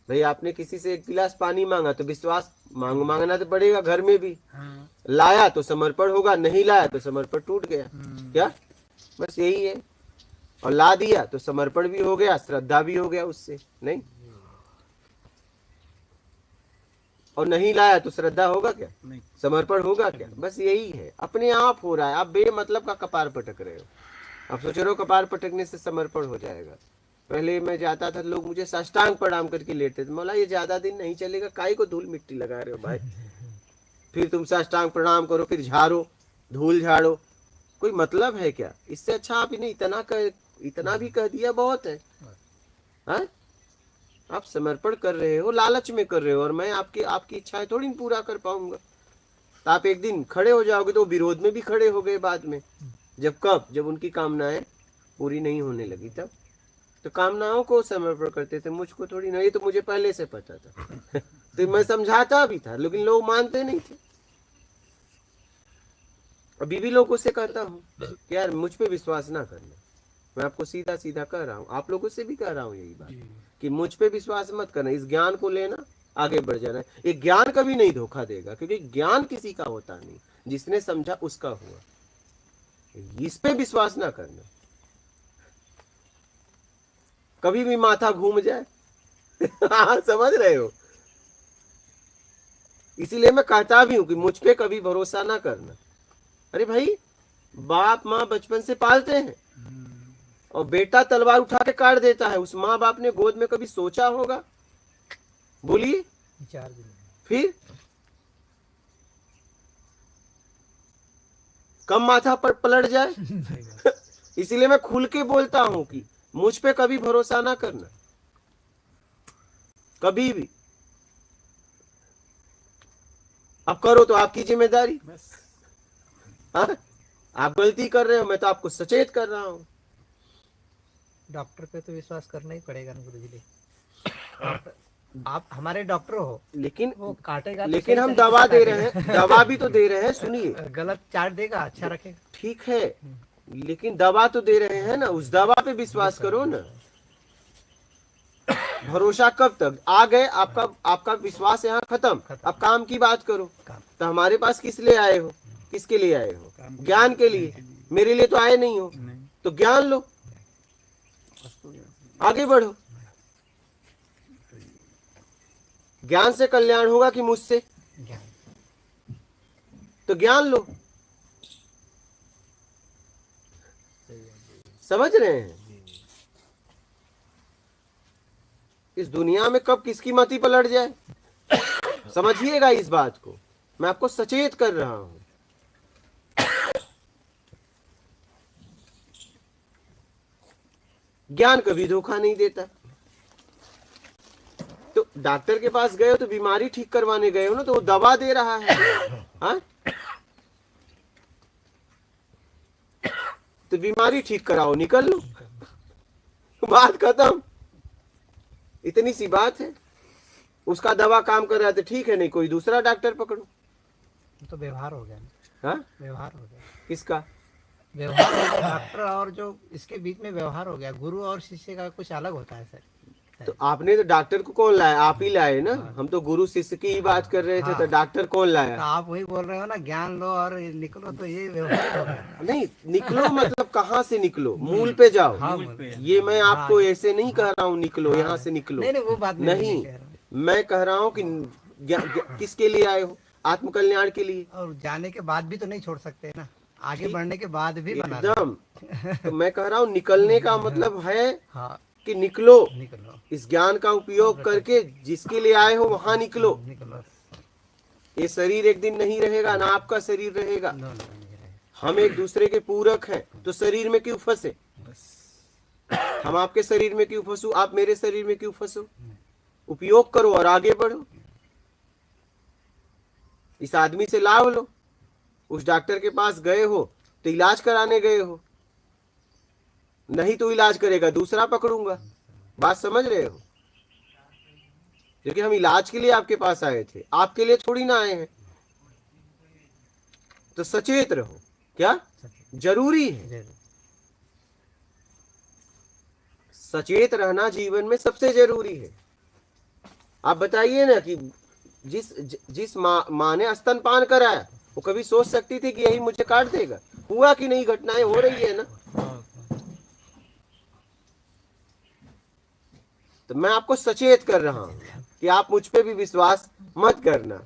भाई? आपने किसी से एक गिलास पानी मांगा तो विश्वास मांगना तो पड़ेगा घर में भी। लाया तो समर्पण होगा, नहीं लाया तो समर्पण टूट गया। क्या? बस यही है। और ला दिया तो समर्पण भी हो गया, श्रद्धा भी हो गया उससे, नहीं? और नहीं लाया तो श्रद्धा होगा क्या? नहीं। समर्पण होगा क्या? बस यही है, अपने आप हो रहा है। आप बेमतलब का कपार पटक रहे हो। आप सोच रहे हो कपार पटकने से समर्पण हो जाएगा। पहले मैं जाता था, लोग मुझे साष्टांग प्रणाम करके लेते थे। मौला ये ज्यादा दिन नहीं चलेगा, काहे को धूल मिट्टी लगा रहे हो भाई? फिर तुम साष्टांग प्रणाम करो, फिर झाड़ो, धूल झाड़ो, कोई मतलब है क्या? इससे अच्छा आप इन्हें इतना भी कह दिया बहुत है। हाँ? आप समर्पण कर रहे हो, लालच में कर रहे हो, और मैं आपकी इच्छाएं थोड़ी न पूरा कर पाऊंगा। तो आप एक दिन खड़े हो जाओगे तो विरोध में भी खड़े हो गए बाद में। जब उनकी कामनाएं पूरी नहीं होने लगी तब। तो कामनाओं को समर्पण करते थे, मुझको थोड़ी ना। ये तो मुझे पहले से पता था तो मैं समझाता भी था, लेकिन लोग मानते नहीं थे। अभी भी लोगों से कहता हूँ कि यार मुझ पे विश्वास ना करना। मैं आपको सीधा सीधा कह रहा हूँ, आप लोगों से भी कह रहा हूँ यही बात कि मुझ पे विश्वास मत करना। इस ज्ञान को लेना, आगे बढ़ जाना। ये ज्ञान कभी नहीं धोखा देगा, क्योंकि ज्ञान किसी का होता नहीं, जिसने समझा उसका हुआ। इस पे विश्वास ना करना, कभी भी माथा घूम जाए समझ रहे हो? इसीलिए मैं कहता भी हूं कि मुझ पे कभी भरोसा ना करना। अरे भाई, बाप माँ बचपन से पालते हैं, और बेटा तलवार उठा के काट देता है। उस माँ बाप ने गोद में कभी सोचा होगा? बोलिए। फिर कम माथा पर पलट जाए इसीलिए मैं खुल के बोलता हूं कि मुझ पे कभी भरोसा ना करना, कभी भी। अब करो तो आपकी जिम्मेदारी। हाँ? आप गलती कर रहे हो, मैं तो आपको सचेत कर रहा हूं। डॉक्टर पे तो विश्वास करना ही पड़ेगा ना गुरुजी। आप हमारे डॉक्टर हो, लेकिन वो काटेगा तो लेकिन सही हम तरीके दवा से दे काटेगा। रहे हैं, दवा भी तो दे रहे हैं। सुनिए, गलत चार्ट देगा, अच्छा रखेगा। ठीक है, लेकिन दवा तो दे रहे हैं ना, उस दवा पे विश्वास करो ना। भरोसा कब तक? आ गए आपका विश्वास यहाँ खत्म। अब काम की बात करो। तो हमारे पास किस लिए आए हो? किसके लिए आए हो? ज्ञान के लिए। मेरे लिए तो आए नहीं हो, तो ज्ञान लो, आगे बढ़ो। ज्ञान से कल्याण होगा कि मुझसे? तो ज्ञान लो। समझ रहे हैं? इस दुनिया में कब किसकी मति पलट जाए, समझिएगा इस बात को। मैं आपको सचेत कर रहा हूं। ज्ञान कभी धोखा नहीं देता। तो डॉक्टर के पास गए हो तो बीमारी ठीक करवाने गए हो ना, तो वो दवा दे रहा है। हाँ? तो बीमारी ठीक कराओ, निकल लो, बात खत्म। इतनी सी बात है। उसका दवा काम कर रहा है तो ठीक है, नहीं कोई दूसरा डॉक्टर पकड़ो। तो व्यवहार हो गया ना। हाँ? व्यवहार हो गया, किसका व्यवहार हो गया। डॉक्टर और जो इसके बीच में व्यवहार हो गया। गुरु और शिष्य का कुछ अलग होता है सर। तो आपने तो डॉक्टर को कौन लाया? आप ही लाए ना। हम तो गुरु शिष्य की ही बात कर रहे थे। तो डॉक्टर कौन तो लाया? आप वही बोल रहे हो ना, ज्ञान लो और निकलो, तो ये व्यवहार हो गया। नहीं, निकलो मतलब कहाँ से निकलो? मूल पे जाओ। हाँ, ये मैं आपको ऐसे नहीं कह रहा हूँ निकलो, यहाँ से निकलो। नहीं वो बात नहीं, कह रहा हूँ। मैं कह रहा हूँ कि किसके लिए आए हो? आत्म कल्याण के लिए। और जाने के बाद भी तो नहीं छोड़ सकते ना। आगे बढ़ने के बाद भी बना रहे। एकदम। तो मैं कह रहा हूँ निकलने का मतलब है हाँ, कि निकलो, निकलो इस ज्ञान का उपयोग करके जिसके लिए आए हो वहां निकलो। निकलो। ये शरीर एक दिन नहीं रहेगा, ना आपका शरीर रहेगा। नो, नहीं रहे। हम एक दूसरे के पूरक हैं, तो शरीर में क्यों फंसे? हम आपके शरीर में क्यों फंसू, आप मेरे शरीर में क्यों फंसो? उपयोग करो और आगे बढ़ो। इस आदमी से लाभ लो। उस डॉक्टर के पास गए हो तो इलाज कराने गए हो, नहीं तो इलाज करेगा दूसरा पकड़ूंगा। बात समझ रहे हो? क्योंकि हम इलाज के लिए आपके पास आए थे, आपके लिए थोड़ी ना आए हैं। तो सचेत रहो, क्या जरूरी है। सचेत रहना जीवन में सबसे जरूरी है। आप बताइए ना कि जिस माँ ने स्तनपान कराया, वो कभी सोच सकती थी कि यही मुझे काट देगा? हुआ कि नहीं? घटनाएं हो रही है ना। तो मैं आपको सचेत कर रहा हूं कि आप मुझ पे भी विश्वास मत करना।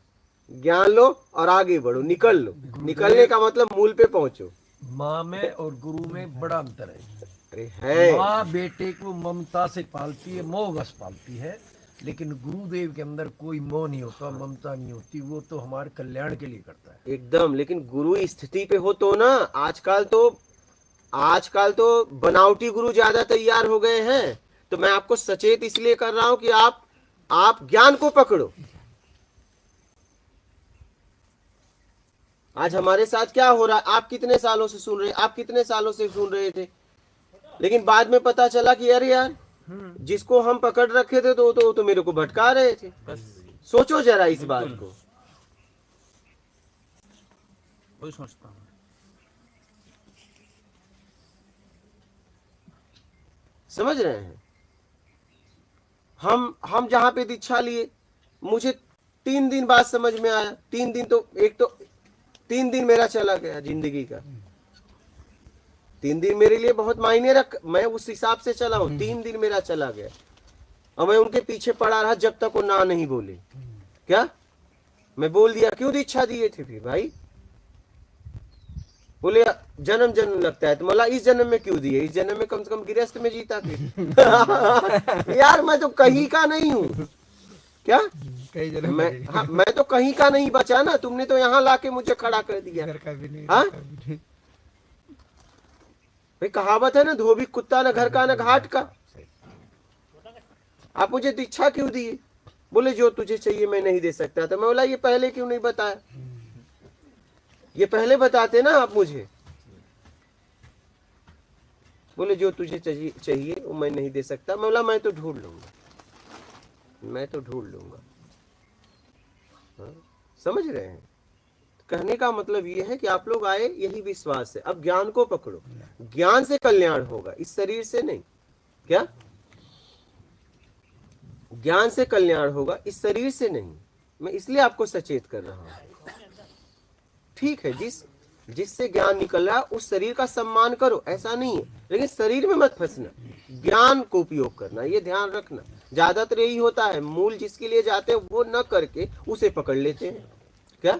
ज्ञान लो और आगे बढ़ो, निकल लो। निकलने का मतलब मूल पे पहुंचो। माँ में और गुरु में बड़ा अंतर है। अरे है, माँ बेटे को ममता से पालती है, मोहवश पालती है, लेकिन गुरुदेव के अंदर कोई मोह नहीं होता, ममता नहीं होती। वो तो हमारे कल्याण के लिए करता है एकदम। लेकिन गुरु स्थिति पे हो तो ना। आजकल तो बनावटी गुरु ज्यादा तैयार हो गए हैं। तो मैं आपको सचेत इसलिए कर रहा हूं कि आप ज्ञान को पकड़ो। आज हमारे साथ क्या हो रहा है? आप कितने सालों से सुन रहे थे, लेकिन बाद में पता चला कि अरे यार, जिसको हम पकड़ रखे थे तो मेरे को भटका रहे थे। सोचो जरा इस बात को। वही सोचता हूँ। समझ रहे हैं? हम जहां पे दीक्षा लिए, मुझे 3 दिन बाद समझ में आया। 3 दिन मेरा चला गया जिंदगी का। 3 दिन मेरे लिए बहुत मायने रख, मैं उस हिसाब से चला हूं। 3 दिन मेरा चला गया और मैं उनके पीछे पड़ा रहा जब तक वो ना नहीं बोले। क्या मैं बोल दिया? क्यों दीक्षा दिए थे फिर भाई? बोले जन्म जन्म लगता है। तो मला इस जन्म में क्यों दिए? इस जन्म में कम से कम गृहस्थ में जीता फिर। यार मैं तो कहीं का नहीं हूँ। क्या कई जगह मैं तो कहीं का नहीं बचा ना। तुमने तो यहाँ लाके मुझे खड़ा कर दिया। घर का भी नहीं, हाँ? घर का भी नहीं। भाई कहावत है ना, धोबी कुत्ता न घर का न घाट का। आप मुझे दीक्षा क्यों दिए? बोले जो तुझे चाहिए मैं नहीं दे सकता था। मैं बोला ये पहले क्यों नहीं बताया? ये पहले बताते ना आप मुझे। बोले जो तुझे चाहिए वो मैं नहीं दे सकता। मैं बोला मैं तो ढूंढ लूंगा। हाँ? समझ रहे हैं? कहने का मतलब ये है कि आप लोग आए यही विश्वास है। अब ज्ञान को पकड़ो। ज्ञान से कल्याण होगा, इस शरीर से नहीं। क्या ज्ञान से कल्याण होगा, इस शरीर से नहीं। मैं इसलिए आपको सचेत कर रहा हूं। ठीक है, जिससे ज्ञान निकल रहा है उस शरीर का सम्मान करो, ऐसा नहीं है, लेकिन शरीर में मत फंसना। ज्ञान को उपयोग करना, ये ध्यान रखना। ज्यादातर यही होता है, मूल जिसके लिए जाते हैं वो न करके उसे पकड़ लेते हैं। क्या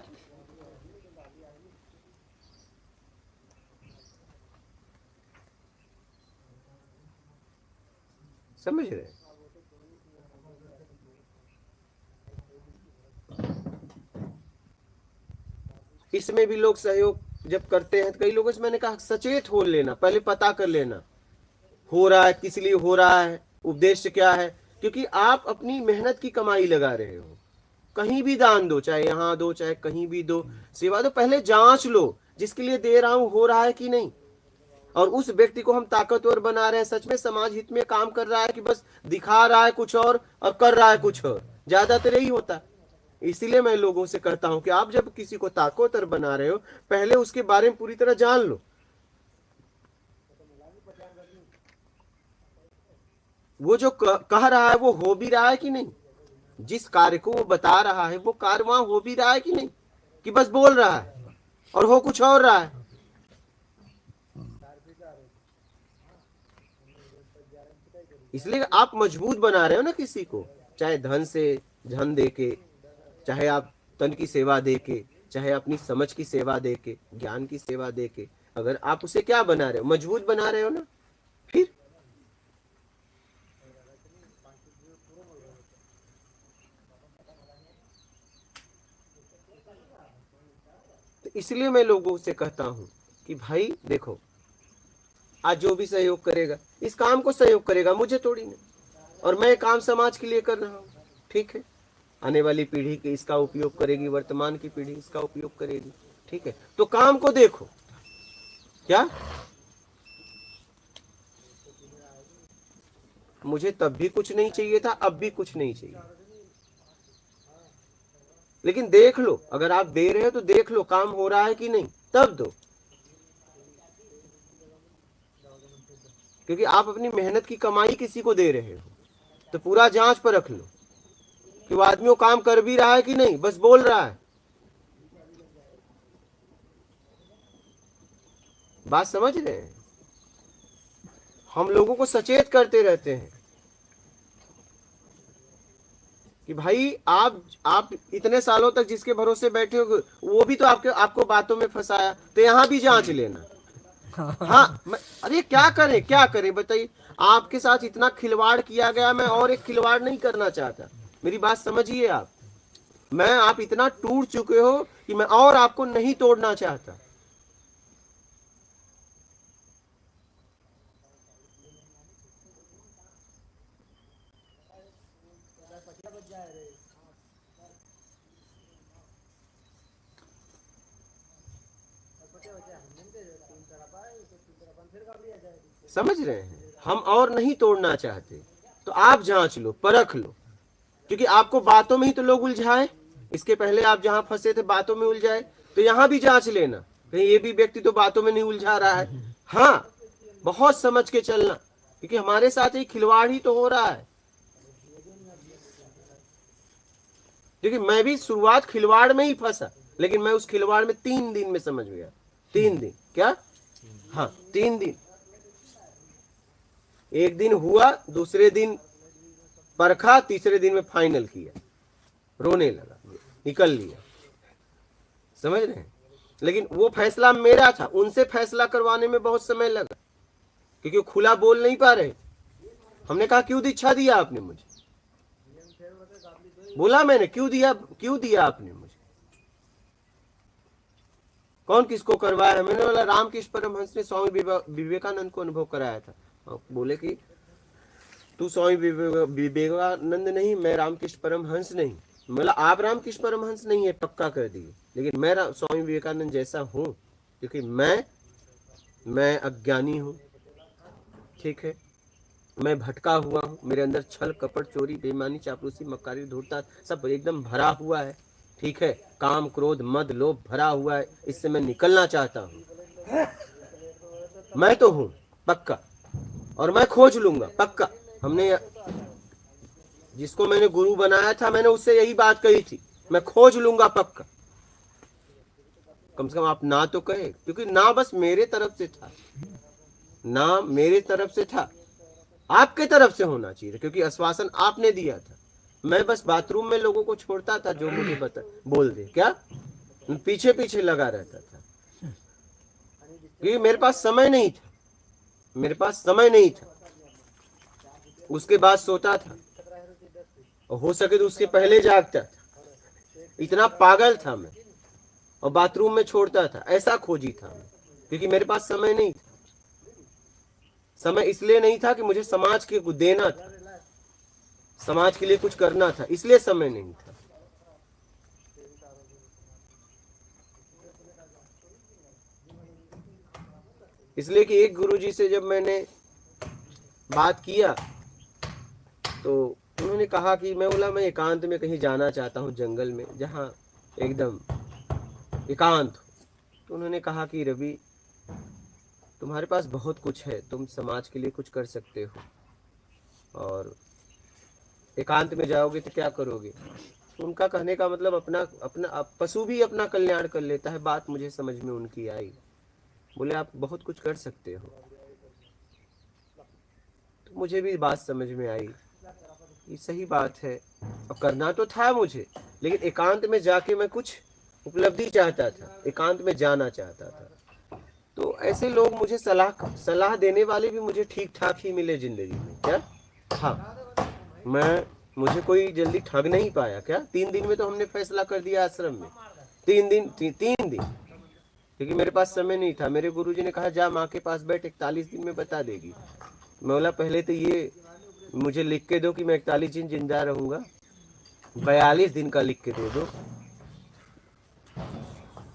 समझ रहे? इसमें भी लोग सहयोग जब करते हैं तो कई लोगों से मैंने कहा सचेत हो लेना, पहले पता कर लेना हो रहा है किस लिए हो रहा है, उद्देश्य क्या है। क्योंकि आप अपनी मेहनत की कमाई लगा रहे हो। कहीं भी दान दो, चाहे यहाँ दो चाहे कहीं भी दो, सेवा दो, पहले जांच लो जिसके लिए दे रहा हूं हो रहा है कि नहीं। और उस व्यक्ति को हम ताकतवर बना रहे हैं, सच में समाज हित में काम कर रहा है कि बस दिखा रहा है कुछ और कर रहा है कुछ और। ज्यादातर यही होता है। इसीलिए मैं लोगों से कहता हूं कि आप जब किसी को ताकतवर बना रहे हो, पहले उसके बारे में पूरी तरह जान लो। वो जो कह रहा है वो हो भी रहा है कि नहीं, जिस कार्य को वो बता रहा है वो कार्य वहां हो भी रहा है कि नहीं, कि बस बोल रहा है और हो कुछ और रहा है। इसलिए आप मजबूत बना रहे हो ना किसी को, चाहे धन से, धन दे के, चाहे आप तन की सेवा दे के, चाहे अपनी समझ की सेवा दे के, ज्ञान की सेवा दे के, अगर आप उसे क्या बना रहे हो, मजबूत बना रहे हो ना, फिर तो इसलिए मैं लोगों से कहता हूं कि भाई देखो, आज जो भी सहयोग करेगा इस काम को सहयोग करेगा, मुझे थोड़ी नहीं, और मैं काम समाज के लिए कर रहा हूं, ठीक है। आने वाली पीढ़ी के इसका उपयोग करेगी, वर्तमान की पीढ़ी इसका उपयोग करेगी, ठीक है। तो काम को देखो, क्या मुझे तब भी कुछ नहीं चाहिए था, अब भी कुछ नहीं चाहिए, लेकिन देख लो, अगर आप दे रहे हो तो देख लो काम हो रहा है कि नहीं, तब दो। क्योंकि आप अपनी मेहनत की कमाई किसी को दे रहे हो, तो पूरा जांच पर रख लो कि वो आदमी वो काम कर भी रहा है कि नहीं, बस बोल रहा है। बात समझ रहे हैं? हम लोगों को सचेत करते रहते हैं कि भाई आप इतने सालों तक जिसके भरोसे बैठे हो, वो भी तो आपको बातों में फंसाया, तो यहां भी जांच लेना। हाँ, अरे क्या करें बताइए। आपके साथ इतना खिलवाड़ किया गया, मैं और एक खिलवाड़ नहीं करना चाहता, मेरी बात समझिए आप। आप इतना टूट चुके हो कि मैं और आपको नहीं तोड़ना चाहता। समझ रहे हैं? हम और नहीं तोड़ना चाहते, तो आप जांच लो, परख लो, क्योंकि आपको बातों में ही तो लोग उलझाए। इसके पहले आप जहां फंसे थे बातों में उलझाए, तो यहां भी जांच लेना, कहीं ये भी व्यक्ति तो बातों में नहीं उलझा रहा है। हाँ, बहुत समझ के चलना, क्योंकि हमारे साथ एक खिलवाड़ ही तो हो रहा है। क्योंकि मैं भी शुरुआत खिलवाड़ में ही फंसा, लेकिन मैं उस खिलवाड़ में 3 दिन में समझ गया। 3 दिन क्या? हाँ, 3 दिन। एक दिन हुआ, दूसरे दिन परखा, तीसरे दिन में फाइनल किया, रोने लगा, निकल लिया। समझ रहे हैं? लेकिन वो फैसला मेरा था, उनसे फैसला करवाने में बहुत समय लगा, क्योंकि वो खुला बोल नहीं पा रहे। हमने कहा क्यों दीक्षा दिया आपने मुझे? बोला मैंने, क्यों दिया आपने मुझे? कौन किसको करवाया? मैंने बोला रामकृष्ण परमहंस ने स्वामी विवेकानंद को अनुभव कराया था। बोले कि तू स्वामी विवेकानंद नहीं, मैं रामकृष्ण परमहंस नहीं। बोला आप रामकृष्ण परमहंस नहीं है, पक्का कर दिए, लेकिन मैं स्वामी विवेकानंद जैसा हूं, क्योंकि मैं अज्ञानी हूं, ठीक है। मैं भटका हुआ हूं, मेरे अंदर छल कपट चोरी बेईमानी चापलूसी मक्कारी धूर्तता सब एकदम भरा हुआ है, ठीक है। काम क्रोध मद लोभ भरा हुआ है, इससे मैं निकलना चाहता हूं। मैं तो हूं पक्का, और मैं खोज लूंगा पक्का। हमने जिसको मैंने गुरु बनाया था, मैंने उससे यही बात कही थी, मैं खोज लूंगा पक्का। कम से कम आप ना तो कहे, क्योंकि ना बस मेरे तरफ से था, ना मेरे तरफ से था, आपके तरफ से होना चाहिए, क्योंकि आश्वासन आपने दिया था। मैं बस बाथरूम में लोगों को छोड़ता था, जो मुझे बोल दे, क्या पीछे पीछे लगा रहता था, क्योंकि मेरे पास समय नहीं था। उसके बाद सोता था, और हो सके तो उसके पहले जागता था। इतना पागल था मैं, और बाथरूम में छोड़ता था, ऐसा खोजी था मैं, क्योंकि मेरे पास समय नहीं था। समय इसलिए नहीं था कि मुझे समाज के कुछ देना था, समाज के लिए कुछ करना था, इसलिए समय नहीं था। इसलिए कि एक गुरुजी से जब मैंने बात किया, तो उन्होंने कहा कि मैं एकांत में कहीं जाना चाहता हूँ, जंगल में जहाँ एकदम एकांत हो। तो उन्होंने कहा कि रवि, तुम्हारे पास बहुत कुछ है, तुम समाज के लिए कुछ कर सकते हो, और एकांत में जाओगे तो क्या करोगे? उनका कहने का मतलब अपना पशु भी अपना कल्याण कर लेता है। बात मुझे समझ में उनकी आई। बोले आप बहुत कुछ कर सकते हो। तो मुझे भी बात समझ में आई, ये सही बात है, और करना तो था मुझे, लेकिन एकांत में जाके मैं कुछ उपलब्धि चाहता था, एकांत में जाना चाहता था। तो ऐसे लोग मुझे सलाह देने वाले भी मुझे ठीक ठाक ही मिले जिंदगी में। क्या? हाँ, मुझे कोई जल्दी ठग नहीं पाया। क्या 3 दिन में तो हमने फैसला कर दिया आश्रम में। 3 दिन, 3 दिन, क्योंकि मेरे पास समय नहीं था। मेरे गुरुजी ने कहा जा माँ के पास बैठ, 41 दिन में बता देगी। मैं बोला पहले तो ये मुझे लिख के दो कि मैं 41 दिन जिंदा रहूंगा, 42 दिन का लिख के दे दो।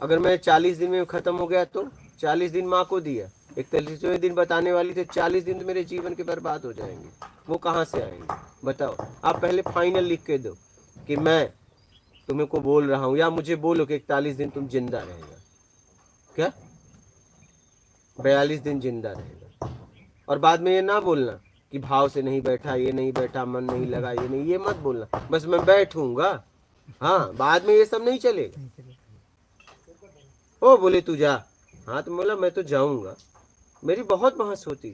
अगर मैं 40 दिन में खत्म हो गया तो 40 दिन माँ को दिया, 41वें दिन बताने वाली थी, 40 दिन तो मेरे जीवन के बर्बाद हो जाएंगे। वो कहाँ से आएंगे बताओ? आप पहले फाइनल लिख के दो कि मैं तुम्हें को बोल रहा हूँ, या मुझे बोलो कि 41 दिन तुम जिंदा रहेगा। क्या 42 दिन जिंदा रहेगा। और बाद में ये ना बोलना कि भाव से नहीं बैठा, ये नहीं बैठा, मन नहीं लगा, ये नहीं, ये मत बोलना बस मैं बैठूंगा। हाँ, बाद में ये सब नहीं चलेगा। ओ बोले तू जा, हाँ तो बोला मैं तो जाऊंगा। मेरी बहुत बहस होती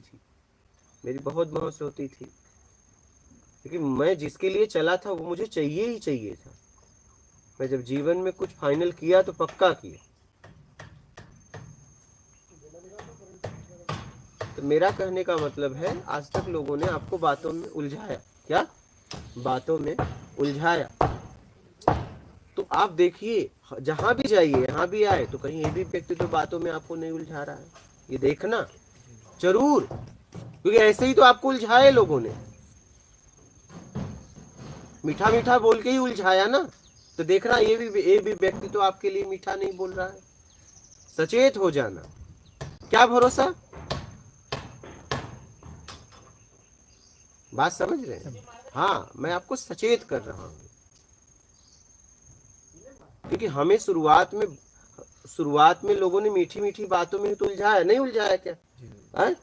थी, क्योंकि मैं जिसके लिए चला था वो मुझे चाहिए ही चाहिए था। मैं जब जीवन में कुछ फाइनल किया तो पक्का किया। तो मेरा कहने का मतलब है, आज तक लोगों ने आपको बातों में उलझाया। क्या? बातों में उलझाया। तो आप देखिए, जहां भी जाइए, यहाँ भी आए तो कहीं ये भी व्यक्ति तो बातों में आपको नहीं उलझा रहा है, ये देखना जरूर, क्योंकि ऐसे ही तो आपको उलझाए लोगों ने, मीठा मीठा बोल के ही उलझाया ना। तो देखना ये भी व्यक्ति तो आपके लिए मीठा नहीं बोल रहा है। सचेत हो जाना। क्या भरोसा? बात समझ रहे हैं? हाँ, मैं आपको सचेत कर रहा हूं, क्योंकि हमें शुरुआत में लोगों ने मीठी मीठी बातों में तो उलझाया, नहीं उलझाया क्या? है?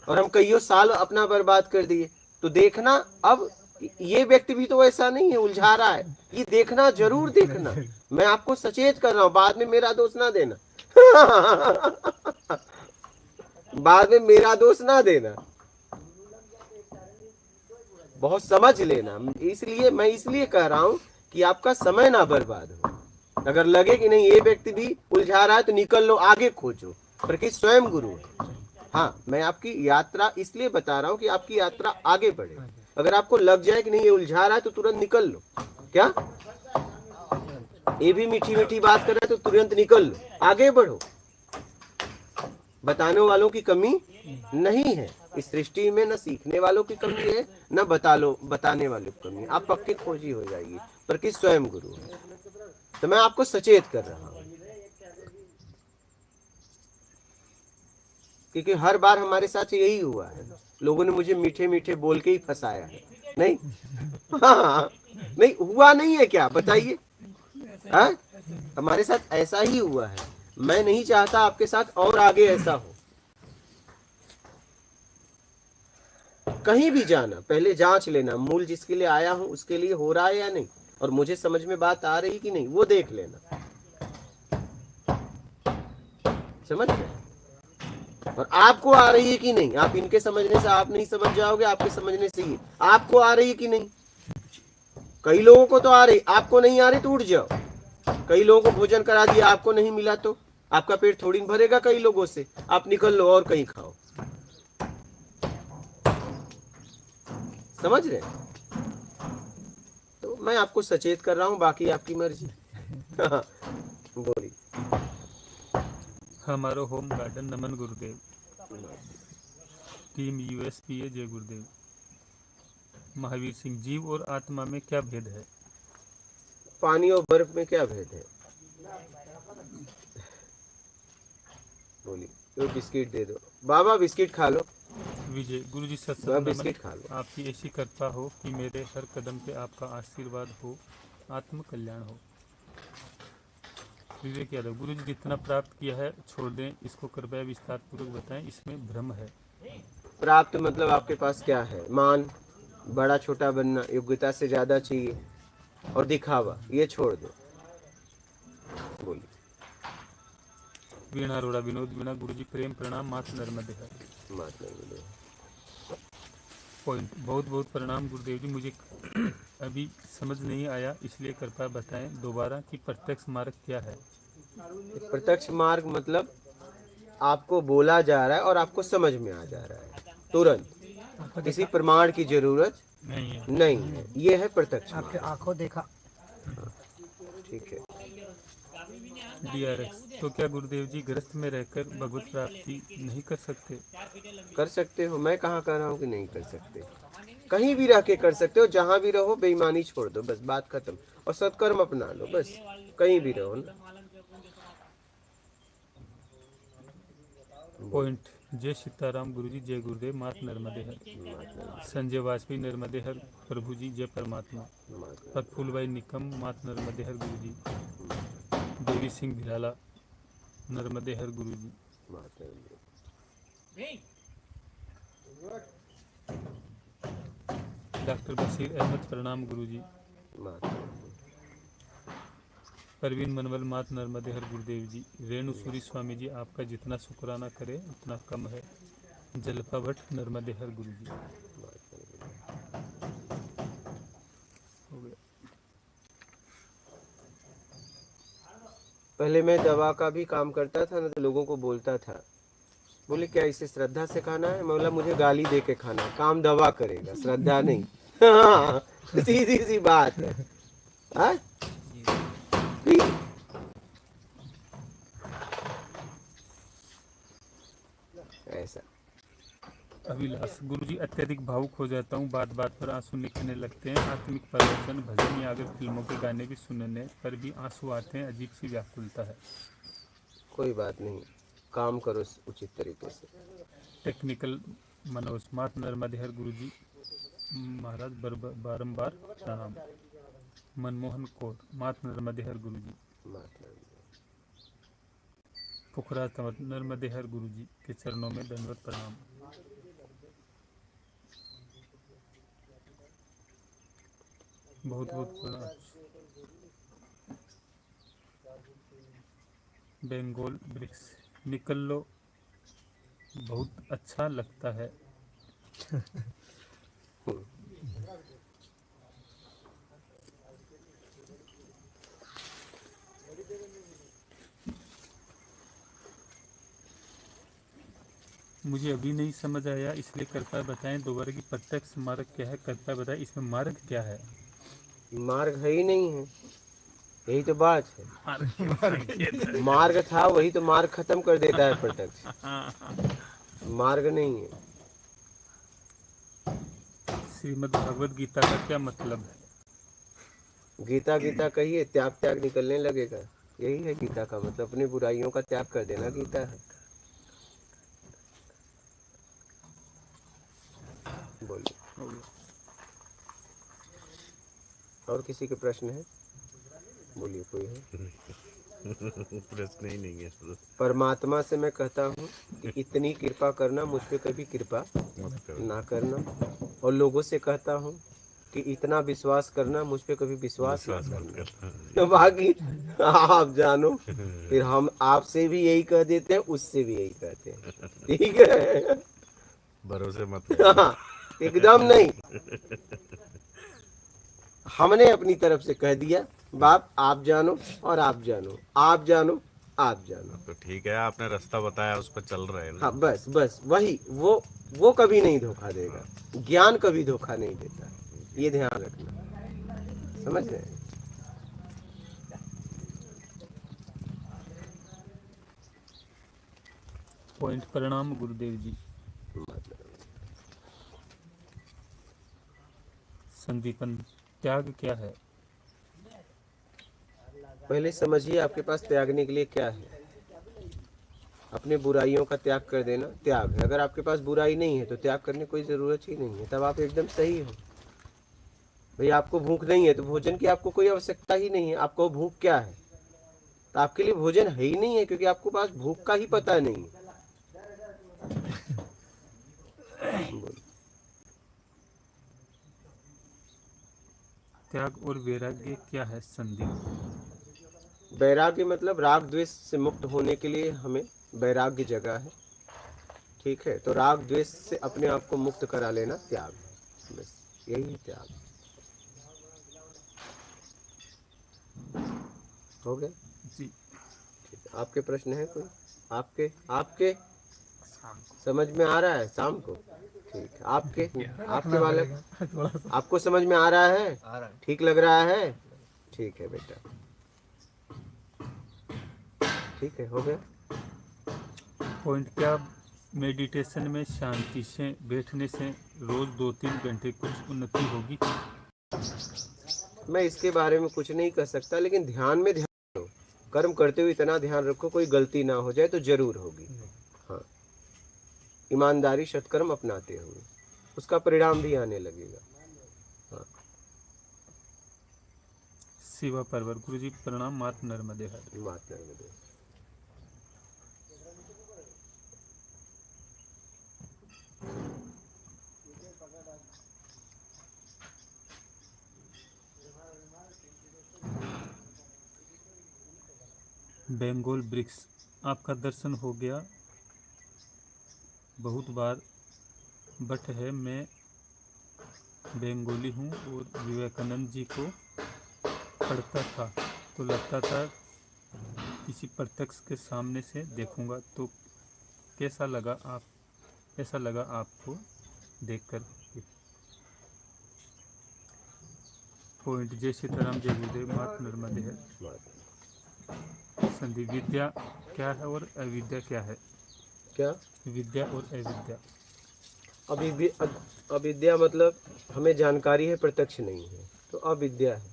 और हम कईयों साल अपना बर्बाद कर दिए। तो देखना, अब ये व्यक्ति भी तो ऐसा नहीं है, उलझा रहा है, ये देखना, जरूर देखना। मैं आपको सचेत कर रहा हूं, बाद में मेरा दोष ना देना। बाद में मेरा दोष ना देना, बहुत समझ लेना। इसलिए मैं कह रहा हूं कि आपका समय ना बर्बाद हो। अगर लगे कि नहीं ये व्यक्ति भी उलझा रहा है तो निकल लो, आगे खोजो। प्रकृति स्वयं गुरु है। हाँ, मैं आपकी यात्रा इसलिए बता रहा हूँ कि आपकी यात्रा आगे बढ़े। अगर आपको लग जाए कि नहीं ये उलझा रहा है तो तुरंत निकल लो। क्या? ये भी मीठी मीठी बात कर रहा है तो तुरंत निकल लो, आगे बढ़ो। बताने वालों की कमी नहीं है इस सृष्टि में, न सीखने वालों की कमी है, न बताने वालों की कमी है। आप पक्की खोजी हो जाएगी, प्रकृति स्वयं गुरु है। तो मैं आपको सचेत कर रहा हूं, क्योंकि हर बार हमारे साथ यही हुआ है। लोगों ने मुझे मीठे मीठे बोल के ही फंसाया है। नहीं, हाँ, नहीं हुआ नहीं है क्या? बताइए। हाँ, हमारे साथ ऐसा ही हुआ है। मैं नहीं चाहता आपके साथ और आगे ऐसा हो। कहीं भी जाना, पहले जांच लेना, मूल जिसके लिए आया हूं उसके लिए हो रहा है या नहीं, और मुझे समझ में बात आ रही कि नहीं, वो देख लेना। समझ गए? और आपको आ रही है कि नहीं, आप इनके समझने से आप नहीं समझ जाओगे, आपके समझने से ही आपको आ रही है कि नहीं। कई लोगों को तो आ रही, आपको नहीं आ रही तो उठ जाओ। कई लोगों को भोजन करा दिया, आपको नहीं मिला तो आपका पेट थोड़ी भरेगा कई लोगों से, आप निकल लो और कहीं खाओ। समझ रहे? तो मैं आपको सचेत कर रहा हूं, बाकी आपकी मर्जी। बोलिए। हमारो होम गार्डन नमन गुरुदेव, टीम यूएसपीए जय गुरुदेव। महावीर सिंह, जीव और आत्मा में क्या भेद है? पानी और बर्फ में क्या भेद है? बोलिए। तो बिस्किट दे दो बाबा, बिस्किट खा लो। विजय, गुरुजी मैं सत्संग बिस्किट खा लो। आपकी ऐसी कृपा हो कि मेरे हर कदम पे आपका आशीर्वाद हो, आत्म कल्याण हो। विवेक यादव, गुरुजी जितना प्राप्त किया है छोड़ दें, इसको कृपया विस्तार पूर्वक बताएं, इसमें भ्रम है। प्राप्त मतलब आपके पास क्या है? मान, बड़ा छोटा बनना, योग्यता से ज्यादा चाहिए, और दिखावा, ये छोड़ दो। बोलिए। वीणा अरोड़ा, विनोद वीणा, गुरुजी प्रेम प्रणाम, माता नर्मदे हर। माता नर्मदे। पॉइंट, बहुत बहुत प्रणाम गुरुदेव जी। मुझे अभी समझ नहीं आया, इसलिए कृपया बताएं दोबारा कि प्रत्यक्ष मार्ग क्या है। प्रत्यक्ष मार्ग मतलब आपको बोला जा रहा है और आपको समझ में आ जा रहा है तुरंत, किसी प्रमाण की जरूरत नहीं है, ये है प्रत्यक्ष आपके मार्ग। आंखों देखा। ठीक है। DRX, तो क्या गुरुदेव जी गृहस्थ में रहकर भगवत प्राप्ति नहीं कर सकते? कर सकते हो, मैं कहाँ कह रहा हूँ कि नहीं कर सकते, कहीं भी रह के कर सकते हो, जहां भी रहो बेईमानी छोड़ दो, बस बात खत्म, और सत्कर्म अपना लो, बस कहीं भी रहो ना। पॉइंट। जय सीताराम गुरुजी, जय गुरुदेव, मात नर्मदे हर। संजय वाजपेयी, नर्मदे हर प्रभु जी, जय परमात्मा। प्रफुल्लभाई निकम, मात नर्मदे हर गुरुजी। देवी सिंह भिलाला, नर्मदे हर गुरुजी। डॉक्टर बशीर अहमद, प्रणाम गुरुजी। परवीन मनवल, मात नर्मदे हर गुरुदेव जी। रेणु सूरी स्वामी जी, आपका जितना शुक्राना करे उतना कम है। जलपा भट्ट, नर्मदे हर गुरुजी। हो गया। पहले मैं दवा का भी काम करता था ना, तो लोगों को बोलता था, बोले क्या इसे श्रद्धा से खाना है, मैं बोला मुझे गाली दे के खाना है, काम दवा करेगा, श्रद्धा नहीं। हाँ, सीधी सी बात है। हाँ? ऐसा। अभिलाष, गुरुजी अत्यधिक भावुक हो जाता हूँ, बात बात पर आंसू निकलने लगते हैं। आत्मिक प्रवचन, भजन या अगर फिल्मों के गाने भी सुनने पर भी आंसू आते हैं, अजीब सी व्याकुलता है। कोई बात नहीं, काम करो उचित तरीके से। टेक्निकल मनोज, मात नर्मदे हर गुरुजी महाराज, बारंबार प्रणाम। मनमोहन कौर, मात नर्मदे हर गुरुजी। पुखरा तंवर, नर्मदे हर गुरुजी के चरणों में दंडवत प्रणाम। बहुत बहुत प्रणाम। बंगाल ब्रिक्स, निकल लो, बहुत अच्छा लगता है। मुझे अभी नहीं समझ आया, इसलिए कृपया बताएं दोबारा कि प्रत्यक्ष मार्ग क्या है। कृपया बताएं इसमें मार्ग क्या है। मार्ग है ही नहीं है, यही तो बात है। मार्ग था वही तो मार्ग खत्म कर देता है प्रत्यक्ष, मार्ग नहीं है। श्रीमद् भागवत गीता का क्या मतलब है? गीता गीता कहिए, त्याग त्याग निकलने लगेगा, यही है गीता का मतलब, अपनी बुराइयों का त्याग कर देना गीता है। बोलिए, और किसी के प्रश्न है? बोलिए, कोई है? प्रश्न ही नहीं है। परमात्मा से मैं कहता हूँ कि इतनी कृपा करना, मुझ पे कभी कृपा ना करना, और लोगों से कहता हूँ कि इतना विश्वास करना, मुझ पे कभी विश्वास ना करना। तो बाकी आप जानो, फिर हम आपसे भी यही कह देते हैं, उससे भी यही कहते हैं, ठीक है? भरोसे मत। हाँ, एकदम नहीं। हमने अपनी तरफ से कह दिया, बाप आप जानो और आप जानो, आप जानो आप जानो। तो ठीक है, आपने रास्ता बताया, उस पर चल रहे हैं ना। हाँ, बस बस वही, वो कभी नहीं धोखा देगा, ज्ञान कभी धोखा नहीं देता, ये ध्यान रखना, समझ रहे हैं? पॉइंट। प्रणाम गुरुदेव जी। संदीपन, त्याग क्या है? पहले समझिए आपके पास त्यागने के लिए क्या है। अपने बुराइयों का त्याग कर देना त्याग है। अगर आपके पास बुराई नहीं है तो त्याग करने की कोई ज़रूरत ही नहीं है, तब आप एकदम सही हो। भाई आपको भूख नहीं है तो भोजन की आपको कोई आवश्यकता ही नहीं है। आपको भूख क्या है, तो आपके लिए भोजन है ही नहीं है, क्योंकि आपको पास भूख का ही पता नहीं है। त्याग और वैराग्य क्या है संदीप? वैराग्य मतलब राग द्वेष से मुक्त होने के लिए हमें वैराग्य जगह है, ठीक है? तो राग द्वेष से अपने आप को मुक्त करा लेना त्याग है, बस यही है त्याग। हो गया? जी। ठीक है। आपके प्रश्न है कोई? आपके आपके समझ में आ रहा है शाम को? ठीक है। आपके वाले आपको समझ में आ रहा है? आ रहा है। ठीक लग रहा है? ठीक है बेटा, ठीक है, हो गया। पॉइंट क्या मेडिटेशन में शांति से बैठने से रोज 2-3 घंटे कुछ उन्नति होगी? मैं इसके बारे में कुछ नहीं कर सकता, लेकिन ध्यान में ध्यान दो। कर्म करते हुए इतना ध्यान रखो कोई गलती ना हो जाए तो जरूर होगी। हाँ, ईमानदारी सत्कर्म अपनाते हुए उसका परिणाम भी आने लगेगा। हाँ। शिवा परवर गुरुजी प्रणाम। मात नर्मदे हर। बात करने दो। बंगाल ब्रिक्स आपका दर्शन हो गया बहुत बार, बट है मैं बंगाली हूँ और विवेकानंद जी को पढ़ता था तो लगता था किसी प्रत्यक्ष के सामने से देखूंगा तो कैसा लगा आपको देखकर? पॉइंट जय सीताराम जय गुरुदेव। मात नर्मदे है। संधि विद्या क्या है और अविद्या क्या है? क्या? विद्या और अविद्या। अविद्या मतलब हमें जानकारी है, प्रत्यक्ष नहीं है, तो अविद्या है।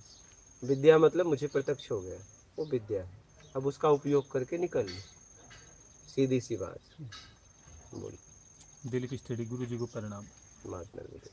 विद्या मतलब मुझे प्रत्यक्ष हो गया, वो विद्या है। अब उसका उपयोग करके निकल लो, सीधी सी बात। बोल। दिल की स्टडी गुरु जी को प्रणाम। मात नर्मदे।